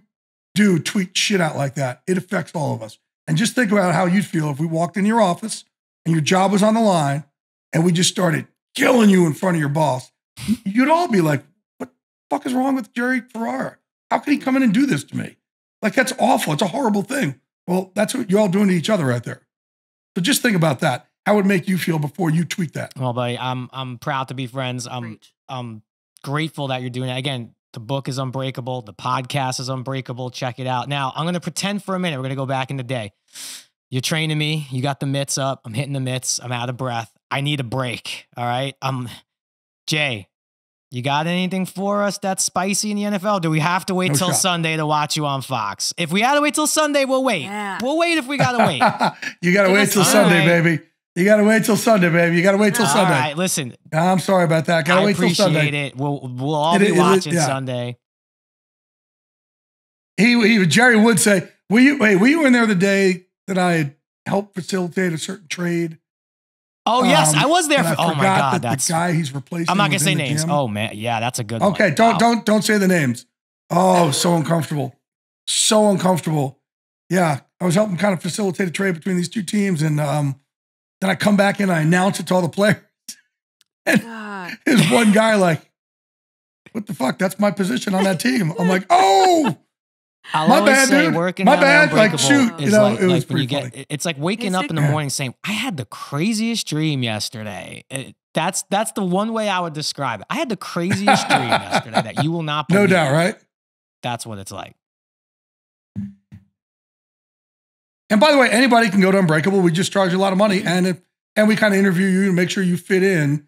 do tweet shit out like that, it affects all of us. And just think about how you'd feel if we walked in your office and your job was on the line and we just started killing you in front of your boss. You'd all be like, what the fuck is wrong with Jerry Ferrara? How can he come in and do this to me? That's awful. It's a horrible thing. Well, that's what you're all doing to each other right there. So just think about that. How would it make you feel before you tweet that? Well, buddy, I'm proud to be friends. I'm grateful that you're doing it. Again, the book is Unbreakable. The podcast is Unbreakable. Check it out. Now, I'm going to pretend for a minute. We're going to go back in the day. You're training me. You got the mitts up. I'm hitting the mitts. I'm out of breath. I need a break. All right. Jay, you got anything for us that's spicy in the NFL? Do we have to wait till Sunday to watch you on Fox? If we had to wait till Sunday, we'll wait. Yeah. We'll wait if we got to wait. You got to wait till Sunday, baby. You got to wait till Sunday, baby. You got to wait till Sunday. All right, listen. I'm sorry about that. Got to wait till Sunday. I appreciate it. We'll all be watching Sunday. Jerry would say, were you in there the day that I had helped facilitate a certain trade? Oh, yes, I was there. Oh my God, that's the guy he's replacing. I'm not going to say names. Oh man. Yeah, that's a good one. Okay. Don't say the names. Oh, so uncomfortable. So uncomfortable. Yeah. I was helping kind of facilitate a trade between these two teams. And then I come back in, I announce it to all the players. And there's one guy what the fuck? That's my position on that team. I'm like, oh, my bad, dude. My bad. Shoot. It was pretty funny. It's like waking up in the morning saying, I had the craziest dream yesterday. That's the one way I would describe it. I had the craziest dream yesterday that you will not believe. No doubt, right? That's what it's like. And by the way, anybody can go to Unbreakable. We just charge a lot of money. And we kind of interview you to make sure you fit in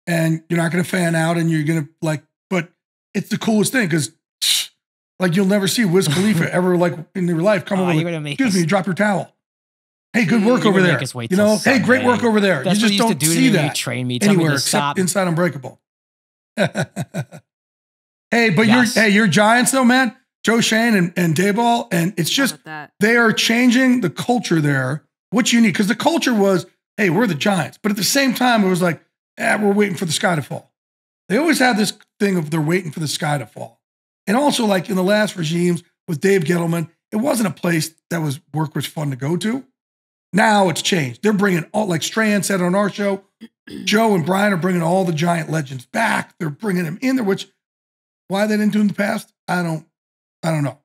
and you're not going to fan out and you're going to but it's the coolest thing because you'll never see Wiz Khalifa ever in your life come over. Excuse me, drop your towel. hey, good work over there. You know, hey, great work over there. That's you just don't see that train me, tell anywhere me to except stop. inside Unbreakable. Hey, but Yes. your Giants though, man. Joe Shane and Dayball, and it's just they are changing the culture there. What you need, because the culture was, hey, we're the Giants, but at the same time, it was like, we're waiting for the sky to fall. They always have this thing of they're waiting for the sky to fall, and also like in the last regimes with Dave Gettleman, it wasn't a place that work was fun to go to. Now it's changed. They're bringing all, like Strahan said on our show, Joe and Brian are bringing all the Giant legends back. They're bringing them in there, which why they didn't do in the past, I don't know,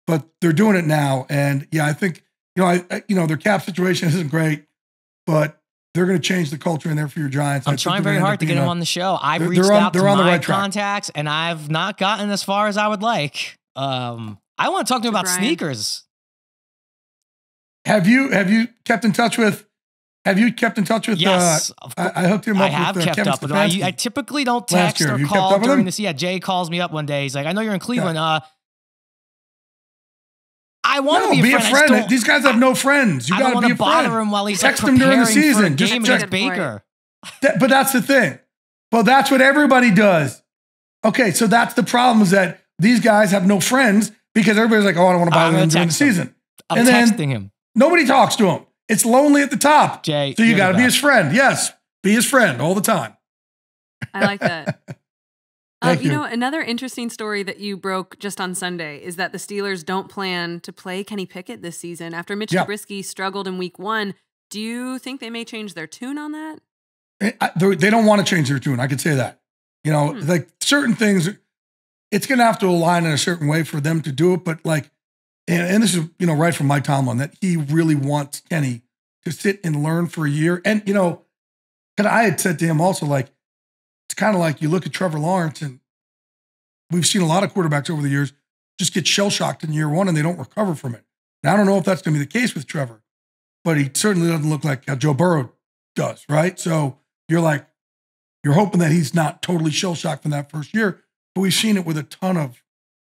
but they're doing it now. And yeah, I think, their cap situation isn't great, but they're going to change the culture in there for your Giants. I'm trying very hard to get them on the show. I've reached out to my contacts, and I've not gotten as far as I would like. I want to talk to them about sneakers. Have you kept in touch with? Yes, I hooked him up. I have kept Kevin up with them. I typically don't text or call during this. Yeah, Jay calls me up one day. He's like, "I know you're in Cleveland. I want to be a friend. These guys have no friends. You got to be a friend. Bother him while he's text him during the season. Just check Baker. But that's the thing. Well, that's what everybody does. Okay, so that's the problem, is that these guys have no friends because everybody's like, "Oh, I don't want to bother him during the season." I'm texting him. Nobody talks to him. It's lonely at the top. Jay, so you got to be his friend. Yes, be his friend all the time. I like that. Thank you. Another interesting story that you broke just on Sunday is that the Steelers don't plan to play Kenny Pickett this season. After Mitch Trubisky struggled in week 1, do you think they may change their tune on that? They don't want to change their tune. I could say that. Like certain things, it's going to have to align in a certain way for them to do it. But like, and this is, right from Mike Tomlin, that he really wants Kenny to sit and learn for a year. And, because I had said to him also, like, it's kind of like you look at Trevor Lawrence, and we've seen a lot of quarterbacks over the years just get shell-shocked in year 1 and they don't recover from it. Now, I don't know if that's going to be the case with Trevor, but he certainly doesn't look like how Joe Burrow does, right? So you're hoping that he's not totally shell-shocked from that first year, but we've seen it with a ton of,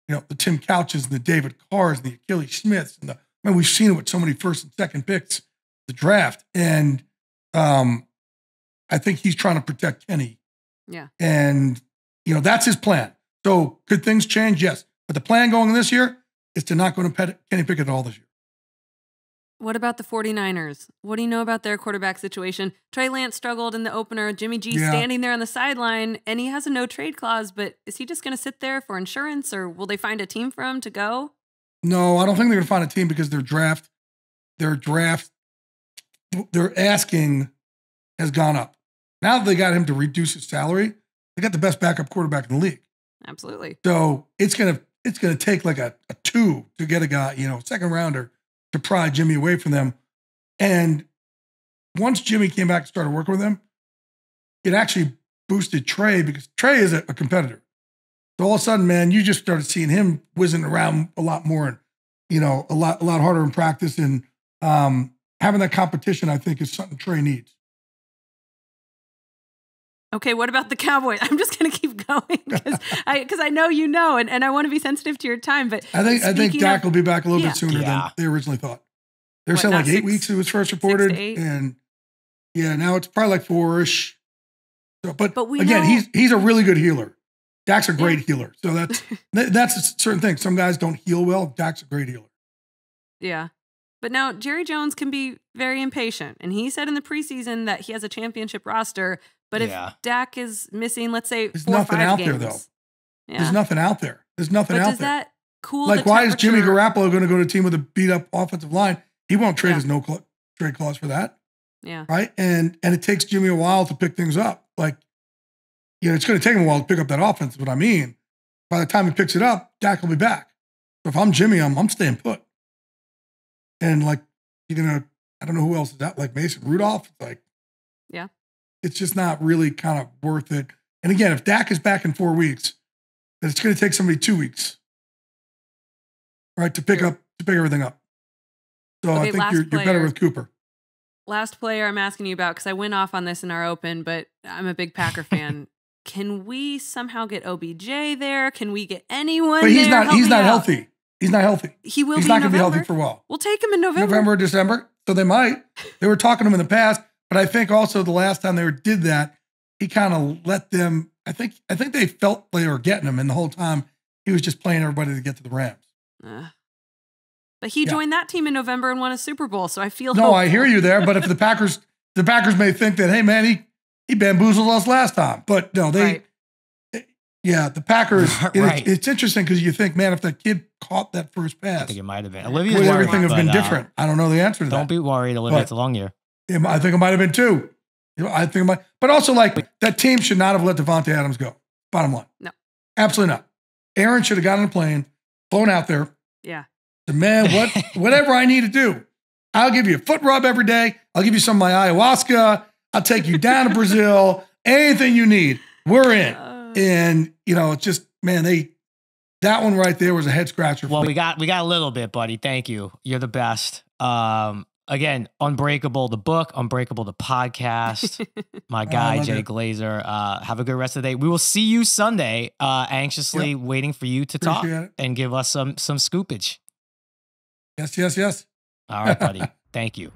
the Tim Couches and the David Carrs and the Achilles Smiths. And we've seen it with so many first and second picks, the draft. And I think he's trying to protect Kenny. Yeah. And, that's his plan. So could things change? Yes. But the plan going this year is to not go to Kenny Pickett at all this year. What about the 49ers? What do you know about their quarterback situation? Trey Lance struggled in the opener. Jimmy G standing there on the sideline, and he has a no-trade clause, but is he just going to sit there for insurance, or will they find a team for him to go? No, I don't think they're going to find a team because their asking has gone up. Now that they got him to reduce his salary, they got the best backup quarterback in the league. Absolutely. So it's gonna take like a 2 to get a guy, second rounder, to pry Jimmy away from them. And once Jimmy came back and started working with them, it actually boosted Trey, because Trey is a competitor. So all of a sudden, man, you just started seeing him whizzing around a lot more, and a lot harder in practice. And having that competition, I think, is something Trey needs. Okay, what about the Cowboys? I'm just going to keep going because I know and I want to be sensitive to your time. But I think Dak will be back a little bit sooner than they originally thought. They're saying like 8 weeks it was first reported, and now it's probably like 4-ish. So, but again, he's a really good healer. Dak's a great healer, so that's a certain thing. Some guys don't heal well. Dak's a great healer. Yeah. But now Jerry Jones can be very impatient. And he said in the preseason that he has a championship roster. But if Dak is missing, let's say, there's 4 or 5 nothing out games, there, though. Yeah. There's nothing out there. Does that cool like, why is Jimmy Garoppolo going to go to a team with a beat-up offensive line? He won't trade his no-trade clause for that. Yeah. Right? And it takes Jimmy a while to pick things up. Like, it's going to take him a while to pick up that offense, is what I mean. By the time he picks it up, Dak will be back. So if I'm Jimmy, I'm staying put. And like, I don't know who else is out, like Mason Rudolph. It's like, it's just not really kind of worth it. And again, if Dak is back in 4 weeks, then it's going to take somebody 2 weeks, right, to pick everything up. So I think you're better with Cooper. Last player I'm asking you about, because I went off on this in our open, but I'm a big Packer fan. Can we somehow get OBJ there? Can we get anyone? But he's there? not healthy. He's not healthy. He will. He's not going to be healthy for a while. We'll take him in November. November, December. So they might. They were talking to him in the past, but I think also the last time they did that, he kind of let them. I think they felt they were getting him, and the whole time he was just playing everybody to get to the Rams. But he joined that team in November and won a Super Bowl, so I feel no. hopeful. I hear you there, but if the Packers may think that, hey man, he bamboozled us last time, but no, they. Right. Yeah, the Packers. Right. It's interesting because you think, man, if the kid caught that first pass, I think it might have been. Olivia's would everything have been different? I don't know the answer to that. Don't be worried, Olivia. It's a long year. I think it might have been too. I think it might, but also that team should not have let Devontae Adams go. Bottom line, no, absolutely not. Aaron should have gotten on a plane, flown out there. Yeah, said, man, whatever I need to do, I'll give you a foot rub every day. I'll give you some of my ayahuasca. I'll take you down to Brazil. Anything you need, we're in. And it's just, man, that one right there was a head scratcher. Well, we got a little bit, buddy. Thank you. You're the best. Again, Unbreakable, the book, Unbreakable, the podcast. My guy, Jay Glazer. Have a good rest of the day. We will see you Sunday. Anxiously waiting for you to talk and give us some scoopage. Yes. All right, buddy. Thank you.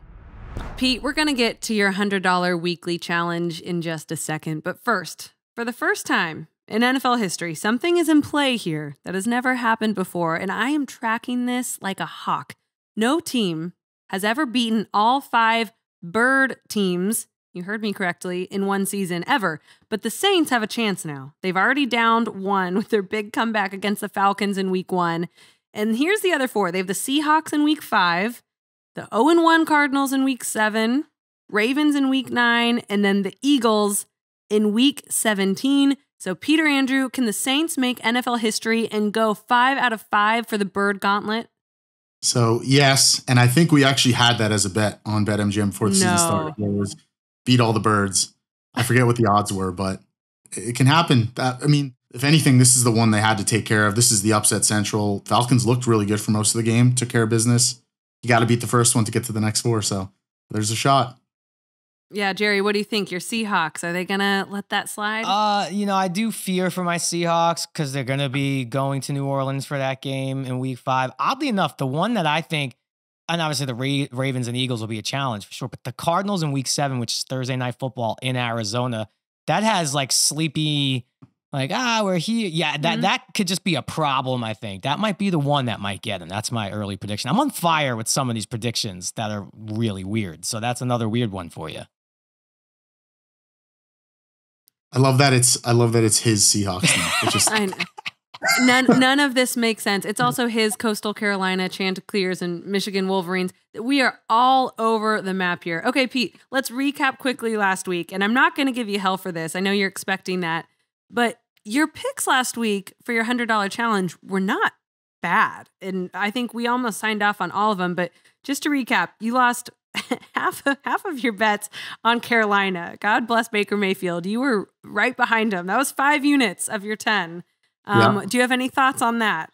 Pete, we're going to get to your $100 weekly challenge in just a second. But first, for the first time in NFL history, something is in play here that has never happened before, and I am tracking this like a hawk. No team has ever beaten all 5 bird teams, you heard me correctly, in one season ever. But the Saints have a chance now. They've already downed one with their big comeback against the Falcons in week 1. And here's the other 4. They have the Seahawks in week 5, the 0-1 Cardinals in week 7, Ravens in week 9, and then the Eagles in week 17. So Peter, Andreu, can the Saints make NFL history and go 5 out of 5 for the bird gauntlet? So yes, and I think we actually had that as a bet on BetMGM before the season started. It was beat all the birds. I forget what the odds were, but it can happen. If anything, this is the one they had to take care of. This is the upset central. Falcons looked really good for most of the game, took care of business. You got to beat the first one to get to the next 4, so there's a shot. Yeah, Jerry, what do you think? Your Seahawks, are they going to let that slide? I do fear for my Seahawks because they're going to be going to New Orleans for that game in week 5. Oddly enough, the one that I think, and obviously the Ravens and Eagles will be a challenge for sure, but the Cardinals in week 7, which is Thursday Night Football in Arizona, that has sleepy, we're here. Yeah, that could just be a problem, I think. That might be the one that might get them. That's my early prediction. I'm on fire with some of these predictions that are really weird. So that's another weird one for you. I love that it's his Seahawks now. It's just I know. None of this makes sense. It's also his Coastal Carolina Chanticleers and Michigan Wolverines. We are all over the map here. Okay, Pete, let's recap quickly last week. And I'm not going to give you hell for this. I know you're expecting that. But your picks last week for your $100 challenge were not bad. And I think we almost signed off on all of them. But just to recap, you lost half of your bets on Carolina. God bless Baker Mayfield. You were right behind him. That was 5 units of your 10. Do you have any thoughts on that?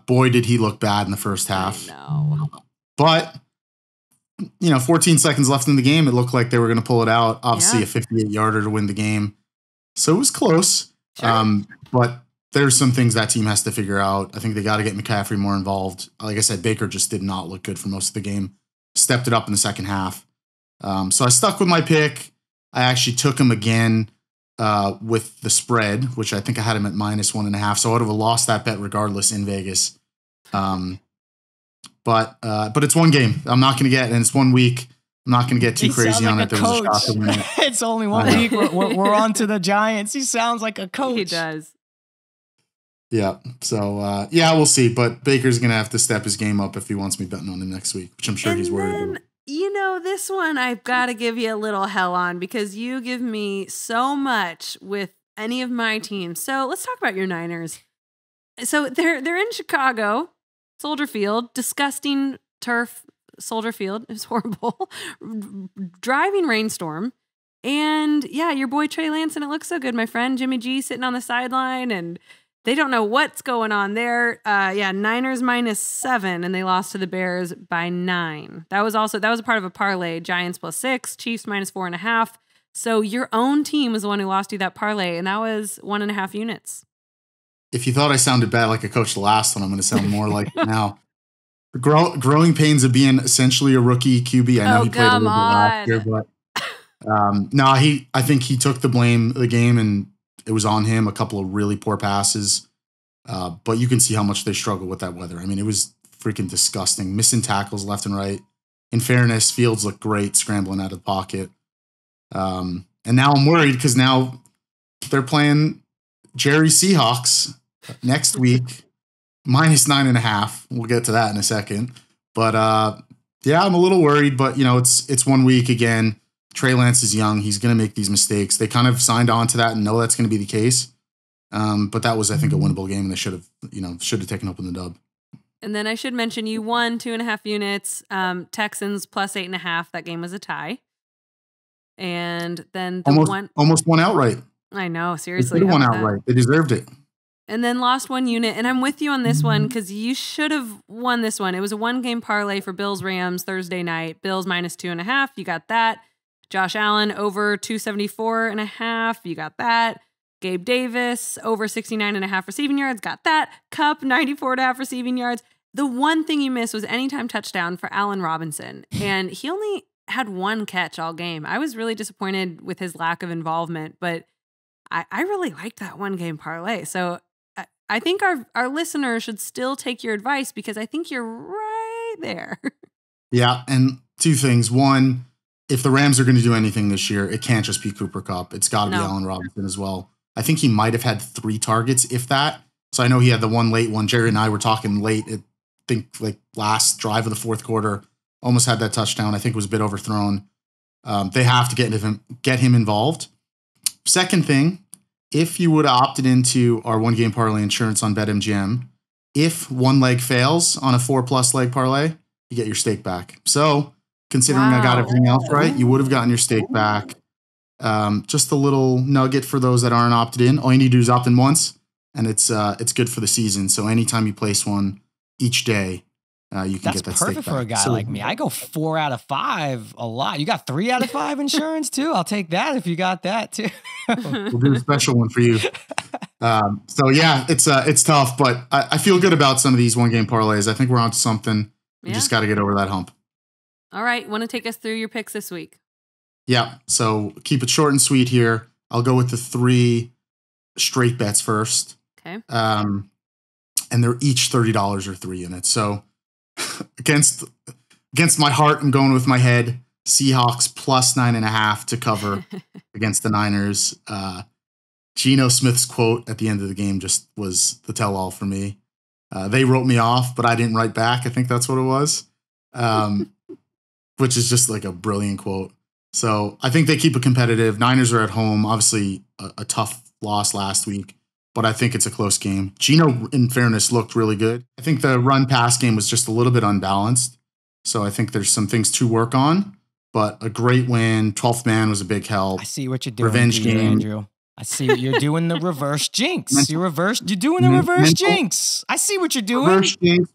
Boy, did he look bad in the first half. I know. But 14 seconds left in the game. It looked like they were going to pull it out. Obviously, a 58-yarder to win the game. So it was close. Sure. But there's some things that team has to figure out. I think they got to get McCaffrey more involved. Like I said, Baker just did not look good for most of the game. Stepped it up in the second half. So I stuck with my pick. I actually took him again with the spread, which I think I had him at -1.5. So I would have lost that bet regardless in Vegas. But it's one game. I'm not going to get, and it's 1 week. I'm not going to get too crazy on it. There was a shot to win it. It's only 1 week. We're on to the Giants. He sounds like a coach. He does. Yeah. So, we'll see. But Baker's going to have to step his game up if he wants me betting on him next week, which I'm sure he's worried about. This one I've got to give you a little hell on because you give me so much with any of my teams. So let's talk about your Niners. So they're in Chicago, Soldier Field, disgusting turf, Soldier Field. It was horrible. Driving rainstorm. And yeah, your boy Trey Lance, and it looks so good, my friend. Jimmy G sitting on the sideline, and they don't know what's going on there. Niners -7, and they lost to the Bears by 9. That was a part of a parlay. Giants +6, Chiefs -4.5. So your own team was the one who lost you that parlay, and that was 1.5 units. If you thought I sounded bad like I coached the last one, I'm going to sound more like it now. growing pains of being essentially a rookie QB. I know he played a little bit last year, but I think he took the blame of the game, and it was on him. A couple of really poor passes, but you can see how much they struggle with that weather. I mean, it was freaking disgusting, missing tackles left and right. In fairness, Fields looked great scrambling out of the pocket. And now I'm worried because now they're playing Jerry Seahawks next week, -9.5. We'll get to that in a second. But yeah, I'm a little worried, but it's 1 week again. Trey Lance is young. He's going to make these mistakes. They kind of signed on to that and know that's going to be the case. But that was, I think, a winnable game, and they should have taken up in the dub. And then I should mention you won 2.5 units. Texans +8.5. That game was a tie. And then almost won outright. I know, seriously. They won outright. They deserved it. And then lost 1 unit. And I'm with you on this one because you should have won this one. It was a 1-game parlay for Bills-Rams Thursday night. Bills -2.5. You got that. Josh Allen over 274.5. You got that. Gabe Davis over 69.5 receiving yards. Got that. Kupp 94.5 receiving yards. The one thing you missed was anytime touchdown for Allen Robinson. And he only had 1 catch all game. I was really disappointed with his lack of involvement, but I really liked that 1-game parlay. So I think our listeners should still take your advice because I think you're right there. Yeah, and 2 things. One, if the Rams are going to do anything this year, it can't just be Cooper Kupp. It's got to be Allen Robinson as well. I think he might have had 3 targets, if that. So I know he had the one late one. Jerry and I were talking late, I think like last drive of the 4th quarter, almost had that touchdown. I think it was a bit overthrown. They have to get him involved. Second thing, if you would have opted into our 1-game parlay insurance on BetMGM, if 1 leg fails on a 4+ leg parlay, you get your stake back. So considering I got everything else right, you would have gotten your stake back. Just a little nugget for those that aren't opted in. All you need to do is opt in once, and it's good for the season. So anytime you place one each day, you can get that stake back. That's perfect for a guy like me. I go 4 out of 5 a lot. You got 3 out of 5 insurance too? I'll take that if you got that too. We'll do a special one for you. So yeah, it's tough, but I feel good about some of these 1-game parlays. I think we're onto something. We just got to get over that hump. All right. Want to take us through your picks this week? Yeah. So keep it short and sweet here. I'll go with the 3 straight bets first. Okay. And they're each $30 or 3 units. So against my heart, I'm going with my head. Seahawks +9.5 to cover against the Niners. Geno Smith's quote at the end of the game just was the tell-all for me. They wrote me off, but I didn't write back. I think that's what it was, which is just like a brilliant quote. So I think they keep it competitive. Niners are at home. Obviously, a tough loss last week, but I think it's a close game. Geno, in fairness, looked really good. I think the run-pass game was just a little bit unbalanced. So I think there's some things to work on, but a great win. 12th man was a big help. I see what you're doing, Revenge game. Andrew. I see what you're doing. The reverse jinx. You're doing the reverse jinx. I see what you're doing. Reverse jinx,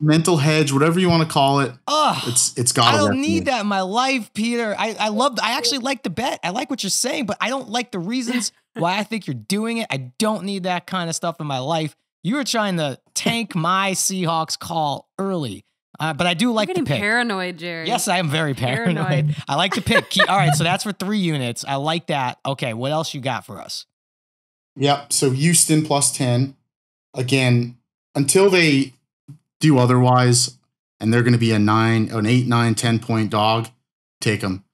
mental hedge, whatever you want to call it. It's got. I don't need that in my life, Peter. I actually like the bet. I like what you're saying, but I don't like the reasons why I think you're doing it. I don't need that kind of stuff in my life. You were trying to tank my Seahawks call early. But I do like the pick. Paranoid, Jerry. Yes, I am very paranoid. I like the pick. All right, so that's for 3 units. I like that. Okay, what else you got for us? Yep. So Houston +10. Again, until they do otherwise, and they're going to be an 8, 9, 10 point dog, take them.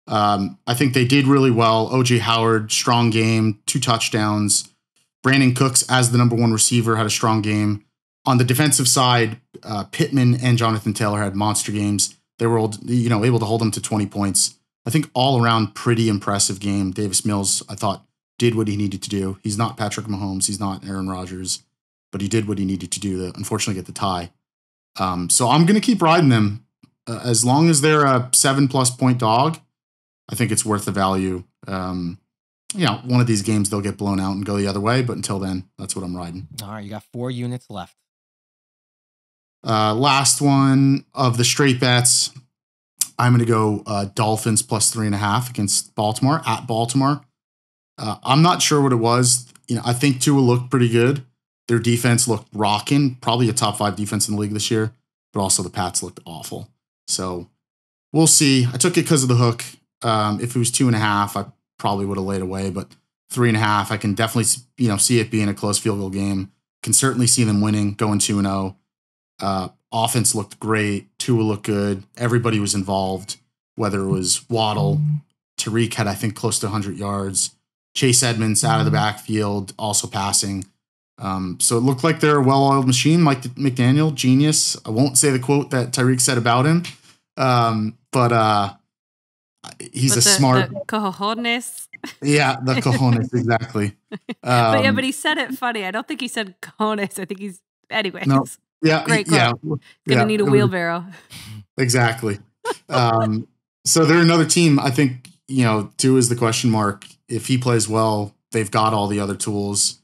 I think they did really well. OJ Howard, strong game, 2 touchdowns. Brandon Cooks, as the number 1 receiver, had a strong game. On the defensive side, Pittman and Jonathan Taylor had monster games. They were able to hold them to 20 points. I think all around pretty impressive game. Davis Mills, I thought, did what he needed to do. He's not Patrick Mahomes. He's not Aaron Rodgers, but he did what he needed to do to unfortunately get the tie. So I'm going to keep riding them. As long as they're a 7+ point dog, I think it's worth the value. One of these games they'll get blown out and go the other way, but until then, that's what I'm riding. All right, you got 4 units left. Last one of the straight bets, I'm going to go Dolphins +3.5 against Baltimore at Baltimore. I'm not sure what it was. I think Tua looked pretty good. Their defense looked rocking, probably a top 5 defense in the league this year. but also the Pats looked awful. So we'll see. I took it because of the hook. If it was 2.5, I probably would have laid away, but 3.5, I can definitely, see it being a close field goal game. Can certainly see them winning, going 2-0. Offense looked great. Tua looked good. Everybody was involved, whether it was Waddle. Tariq had, I think, close to 100 yards. Chase Edmonds out of the backfield, also passing. So it looked like they're a well-oiled machine. Mike McDaniel, genius. I won't say the quote that Tariq said about him, but he's a smart. The cojones. Yeah, the cojones, exactly. But he said it funny. I don't think he said cojones. I think he's, anyways. No, yeah, great quote. Gonna need a wheelbarrow. Exactly. So they're another team. I think, Tua is the question mark. If he plays well, they've got all the other tools.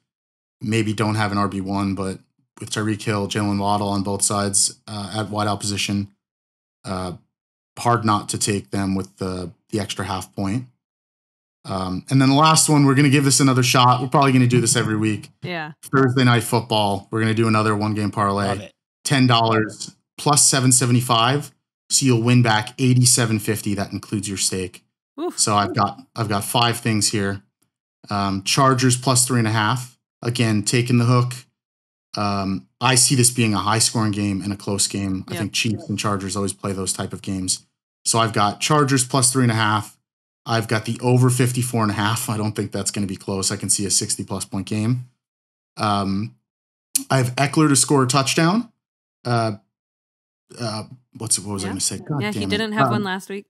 Maybe don't have an RB1, but with Tyreek Hill, Jalen Waddle on both sides at wideout position, hard not to take them with the extra half point. And then the last one, we're going to give this another shot. We're probably going to do this every week. Yeah. Thursday Night Football. We're going to do another one-game parlay. $10 plus $7.75. So you'll win back $87.50. That includes your stake. Oof. So I've got 5 things here. Chargers plus 3.5. Again, taking the hook. I see this being a high-scoring game and a close game. I think Chiefs and Chargers always play those type of games. So I've got Chargers plus 3.5. I've got the over 54.5. I don't think that's going to be close. I can see a 60-plus point game. I have Eckler to score a touchdown. What was I going to say? God he damn didn't it. have one last week.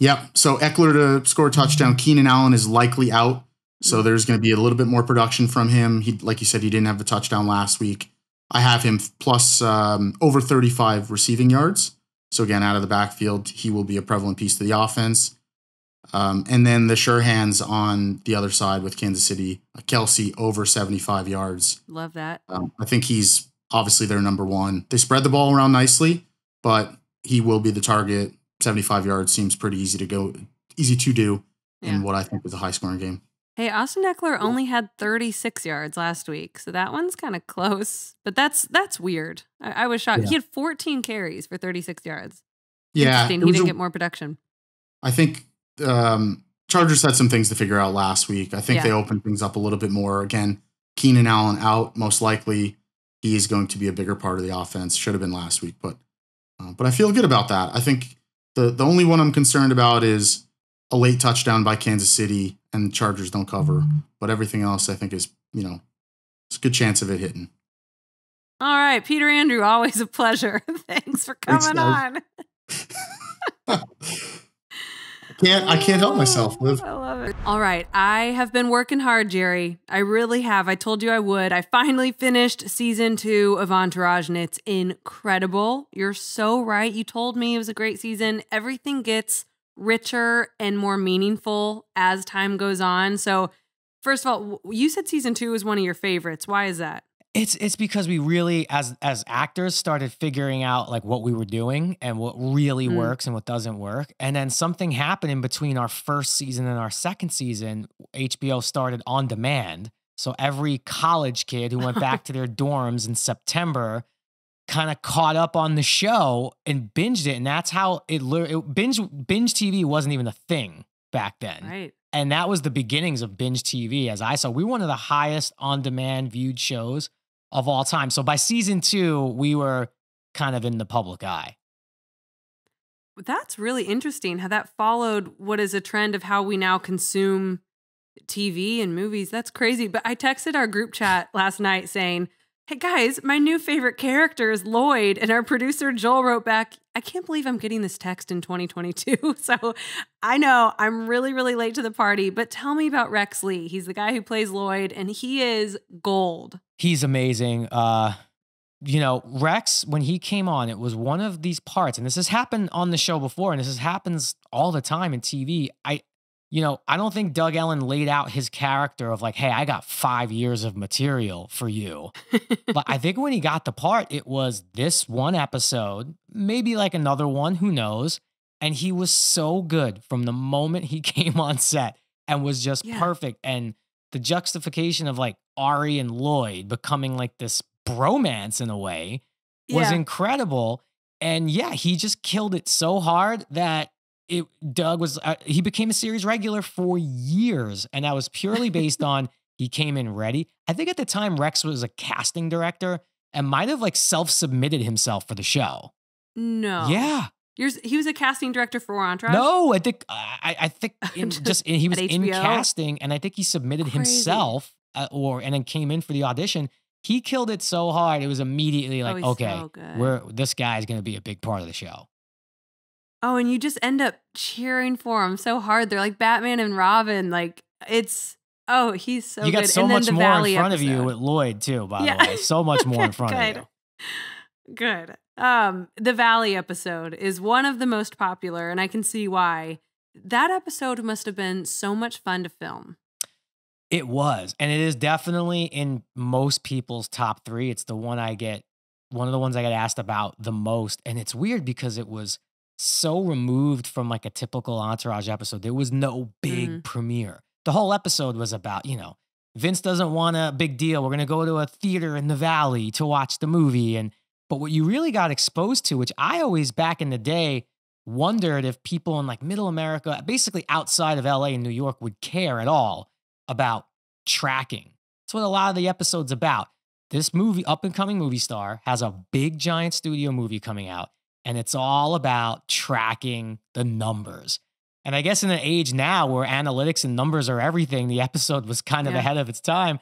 Yep. So Eckler to score a touchdown. Keenan Allen is likely out. So there's going to be a little bit more production from him. He, like you said, he didn't have the touchdown last week. I have him plus over 35 receiving yards. So again, out of the backfield, he will be a prevalent piece to the offense. And then the sure hands on the other side with Kansas City, Kelsey over 75 yards. Love that. I think he's obviously their number one. They spread the ball around nicely, but he will be the target. 75 yards seems pretty easy to do in what I think is a high scoring game. Hey, Austin Eckler only had 36 yards last week, so that one's kind of close. But that's weird. I was shocked. Yeah. He had 14 carries for 36 yards. Yeah. Interesting. He didn't get more production. I think Chargers had some things to figure out last week. I think they opened things up a little bit more. Again, Keenan Allen out, most likely. He is going to be a bigger part of the offense. Should have been last week, but I feel good about that. I think the only one I'm concerned about is a late touchdown by Kansas City and the Chargers don't cover. But everything else, I think, is, it's a good chance of it hitting. All right, Peter Andreu, always a pleasure. Thanks for coming on. I can't help myself, Liv. I love it. All right, I have been working hard, Jerry. I really have. I told you I would. I finally finished season 2 of Entourage, and it's incredible. You're so right. You told me it was a great season. Everything gets richer and more meaningful as time goes on. So, first of all, you said season 2 was one of your favorites. Why is that? It's because we really, as actors, started figuring out like what we were doing and what really works and what doesn't work. And then something happened in between our first season and our second season. HBO started On Demand. So every college kid who went back to their dorms in September kind of caught up on the show and binged it. And that's how binge TV wasn't even a thing back then. Right. And that was the beginnings of binge TV. As I saw, we were one of the highest on-demand viewed shows of all time. So by season 2, we were kind of in the public eye. That's really interesting how that followed what is a trend of how we now consume TV and movies. That's crazy. But I texted our group chat last night saying, hey guys, my new favorite character is Lloyd. And our producer Joel wrote back, I can't believe I'm getting this text in 2022. So I know I'm really, really late to the party, but tell me about Rex Lee. He's the guy who plays Lloyd and he is gold. He's amazing. Rex, when he came on, it was one of these parts, and this has happened on the show before, and this happens all the time in TV. I don't think Doug Ellen laid out his character of like, hey, I got 5 years of material for you. But I think when he got the part, it was this one episode, maybe like another one, who knows? And he was so good from the moment he came on set and was just perfect. And the juxtaposition of like Ari and Lloyd becoming like this bromance in a way was incredible. And yeah, he just killed it so hard that Doug was, he became a series regular for years. And that was purely based on he came in ready. I think at the time Rex was a casting director and might have like self-submitted himself for the show. No. Yeah. He was a casting director for Entourage? No, I think he was in HBO? casting, and I think he submitted himself and then came in for the audition. He killed it so hard, it was immediately like, he's okay, so good. this guy's going to be a big part of the show. Oh, and you just end up cheering for him so hard. They're like Batman and Robin. Like he's so good. You got so much more in front of you with Lloyd too, by the way. So much more in front of you. Good. The Valley episode is one of the most popular, and I can see why. That episode must have been so much fun to film. It was, and it is definitely in most people's top 3. It's one of the ones I get asked about the most, and it's weird because it was so removed from like a typical Entourage episode. There was no big premiere. The whole episode was about, Vince doesn't want a big deal. We're going to go to a theater in the Valley to watch the movie, but what you really got exposed to, which I always back in the day wondered if people in like middle America, basically outside of LA and New York, would care at all about tracking. That's what a lot of the episode's about. This movie, up and coming movie star, has a big giant studio movie coming out, and it's all about tracking the numbers. And I guess in an age now where analytics and numbers are everything, the episode was kind of ahead of its time.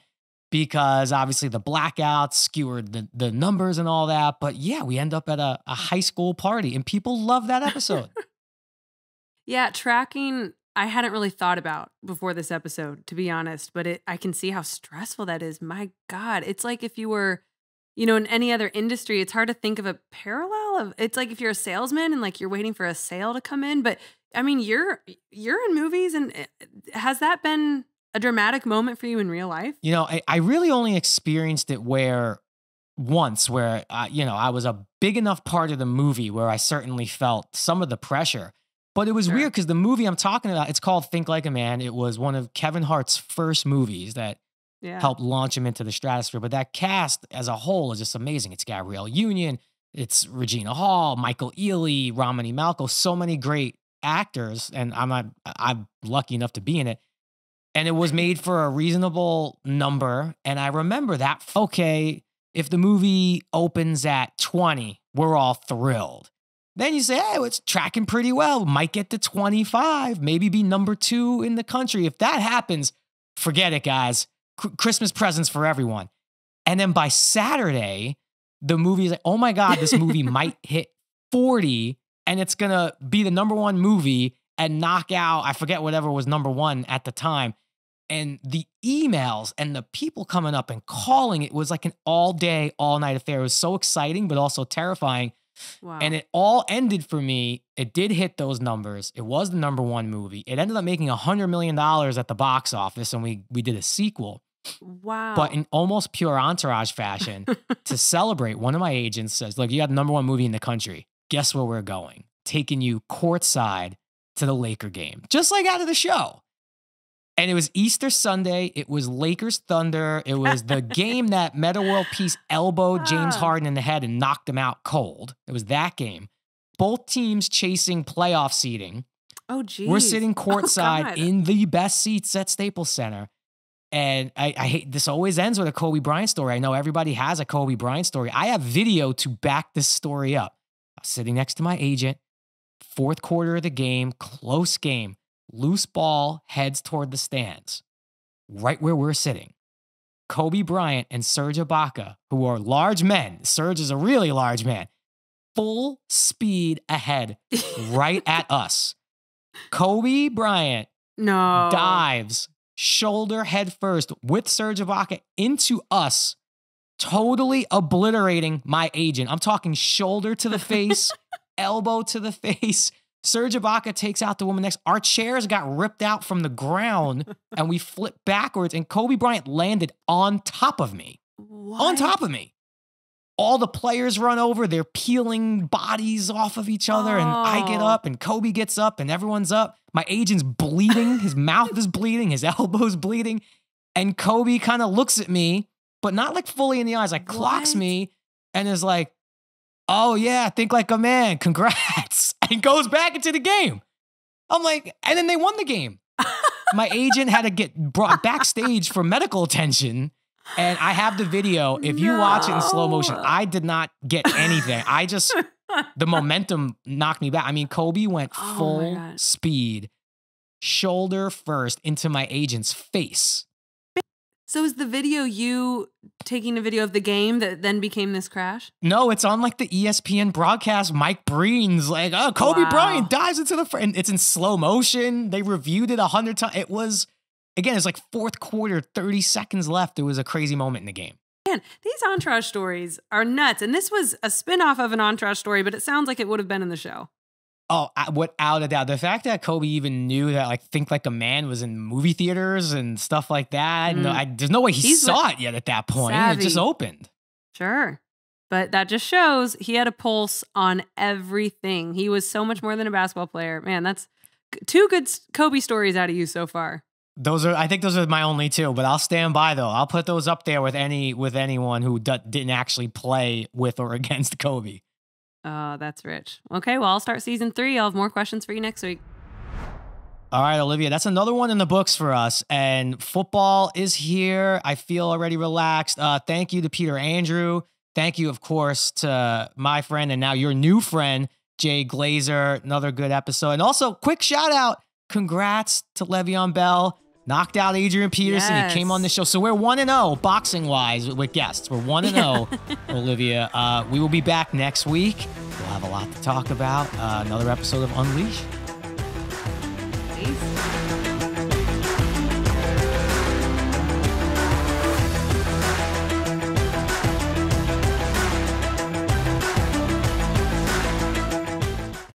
Because obviously the blackouts skewered the numbers and all that. But yeah, we end up at a high school party and people love that episode. Yeah, tracking, I hadn't really thought about before this episode, to be honest. But I can see how stressful that is. My God, it's like if you were, in any other industry, it's hard to think of a parallel of. It's like if you're a salesman and like you're waiting for a sale to come in. But I mean, you're in movies, and has that been a dramatic moment for you in real life? I really only experienced it once where I was a big enough part of the movie where I certainly felt some of the pressure. But it was weird because the movie I'm talking about, it's called Think Like a Man. It was one of Kevin Hart's first movies that helped launch him into the stratosphere. But that cast as a whole is just amazing. It's Gabrielle Union, it's Regina Hall, Michael Ealy, Romany Malco, so many great actors. And I'm lucky enough to be in it. And it was made for a reasonable number. And I remember that, okay, if the movie opens at 20, we're all thrilled. Then you say, hey, it's tracking pretty well. Might get to 25, maybe be number 2 in the country. If that happens, forget it, guys. Christmas presents for everyone. And then by Saturday, the movie is like, oh my God, this movie might hit 40 and it's going to be the number 1 movie and knock out, I forget whatever was number 1 at the time. And the emails and the people coming up and calling, it was like an all day, all night affair. It was so exciting, but also terrifying. Wow. And it all ended for me. It did hit those numbers. It was the number 1 movie. It ended up making $100 million at the box office, and we did a sequel. Wow. But in almost pure Entourage fashion, to celebrate, one of my agents says, look, you got the number 1 movie in the country. Guess where we're going? Taking you courtside to the Laker game, just like out of the show. And it was Easter Sunday. It was Lakers Thunder. It was the game that Meta World Peace elbowed James Harden in the head and knocked him out cold. It was that game. Both teams chasing playoff seeding. Oh, geez. We're sitting courtside in the best seats at Staples Center. And I hate, this always ends with a Kobe Bryant story. I know everybody has a Kobe Bryant story. I have video to back this story up. I was sitting next to my agent, 4th quarter of the game, close game. Loose ball heads toward the stands, right where we're sitting. Kobe Bryant and Serge Ibaka, who are large men. Serge is a really large man. Full speed ahead, right at us. Kobe Bryant dives shoulder head first with Serge Ibaka into us, totally obliterating my agent. I'm talking shoulder to the face, elbow to the face. Serge Ibaka takes out the woman next. Our chairs got ripped out from the ground and we flipped backwards and Kobe Bryant landed on top of me. What? On top of me. All the players run over. They're peeling bodies off of each other. And I get up and Kobe gets up and everyone's up. My agent's bleeding. His mouth is bleeding. His elbow's bleeding. And Kobe kind of looks at me, but not like fully in the eyes, like clocks me and is like, oh yeah, think like a man. Congrats. And goes back into the game. I'm like, and then they won the game. My agent had to get brought backstage for medical attention. And I have the video. If you watch it in slow motion, I did not get anything. The momentum knocked me back. I mean, Kobe went full speed, shoulder first into my agent's face. So is the video you taking a video of the game that then became this crash? No, it's on like the ESPN broadcast. Mike Breen's like, oh, Kobe Bryant dives into the front. It's in slow motion. They reviewed it 100 times. It was, again, it's like fourth quarter, 30 seconds left. It was a crazy moment in the game. Man, these Entourage stories are nuts. And this was a spinoff of an Entourage story, but it sounds like it would have been in the show. Oh, without a doubt. The fact that Kobe even knew that like Think Like a Man was in movie theaters and stuff like that. No, there's no way he saw it yet at that point. Savvy. It just opened. Sure. But that just shows he had a pulse on everything. He was so much more than a basketball player. Man, that's 2 good Kobe stories out of you so far. I think those are my only 2, but I'll stand by though. I'll put those up there with anyone who didn't actually play with or against Kobe. Oh, that's rich. Okay, well, I'll start season 3. I'll have more questions for you next week. All right, Olivia, that's another one in the books for us. And football is here. I feel already relaxed. Thank you to Peter Andreu. Thank you, of course, to my friend and now your new friend, Jay Glazer. Another good episode. And also, quick shout out. Congrats to Le'Veon Bell. Knocked out Adrian Peterson. Yes. He came on the show. So we're 1-0 boxing-wise with guests. We're 1-0, Olivia. We will be back next week. We'll have a lot to talk about. Another episode of Unleashed. Peace.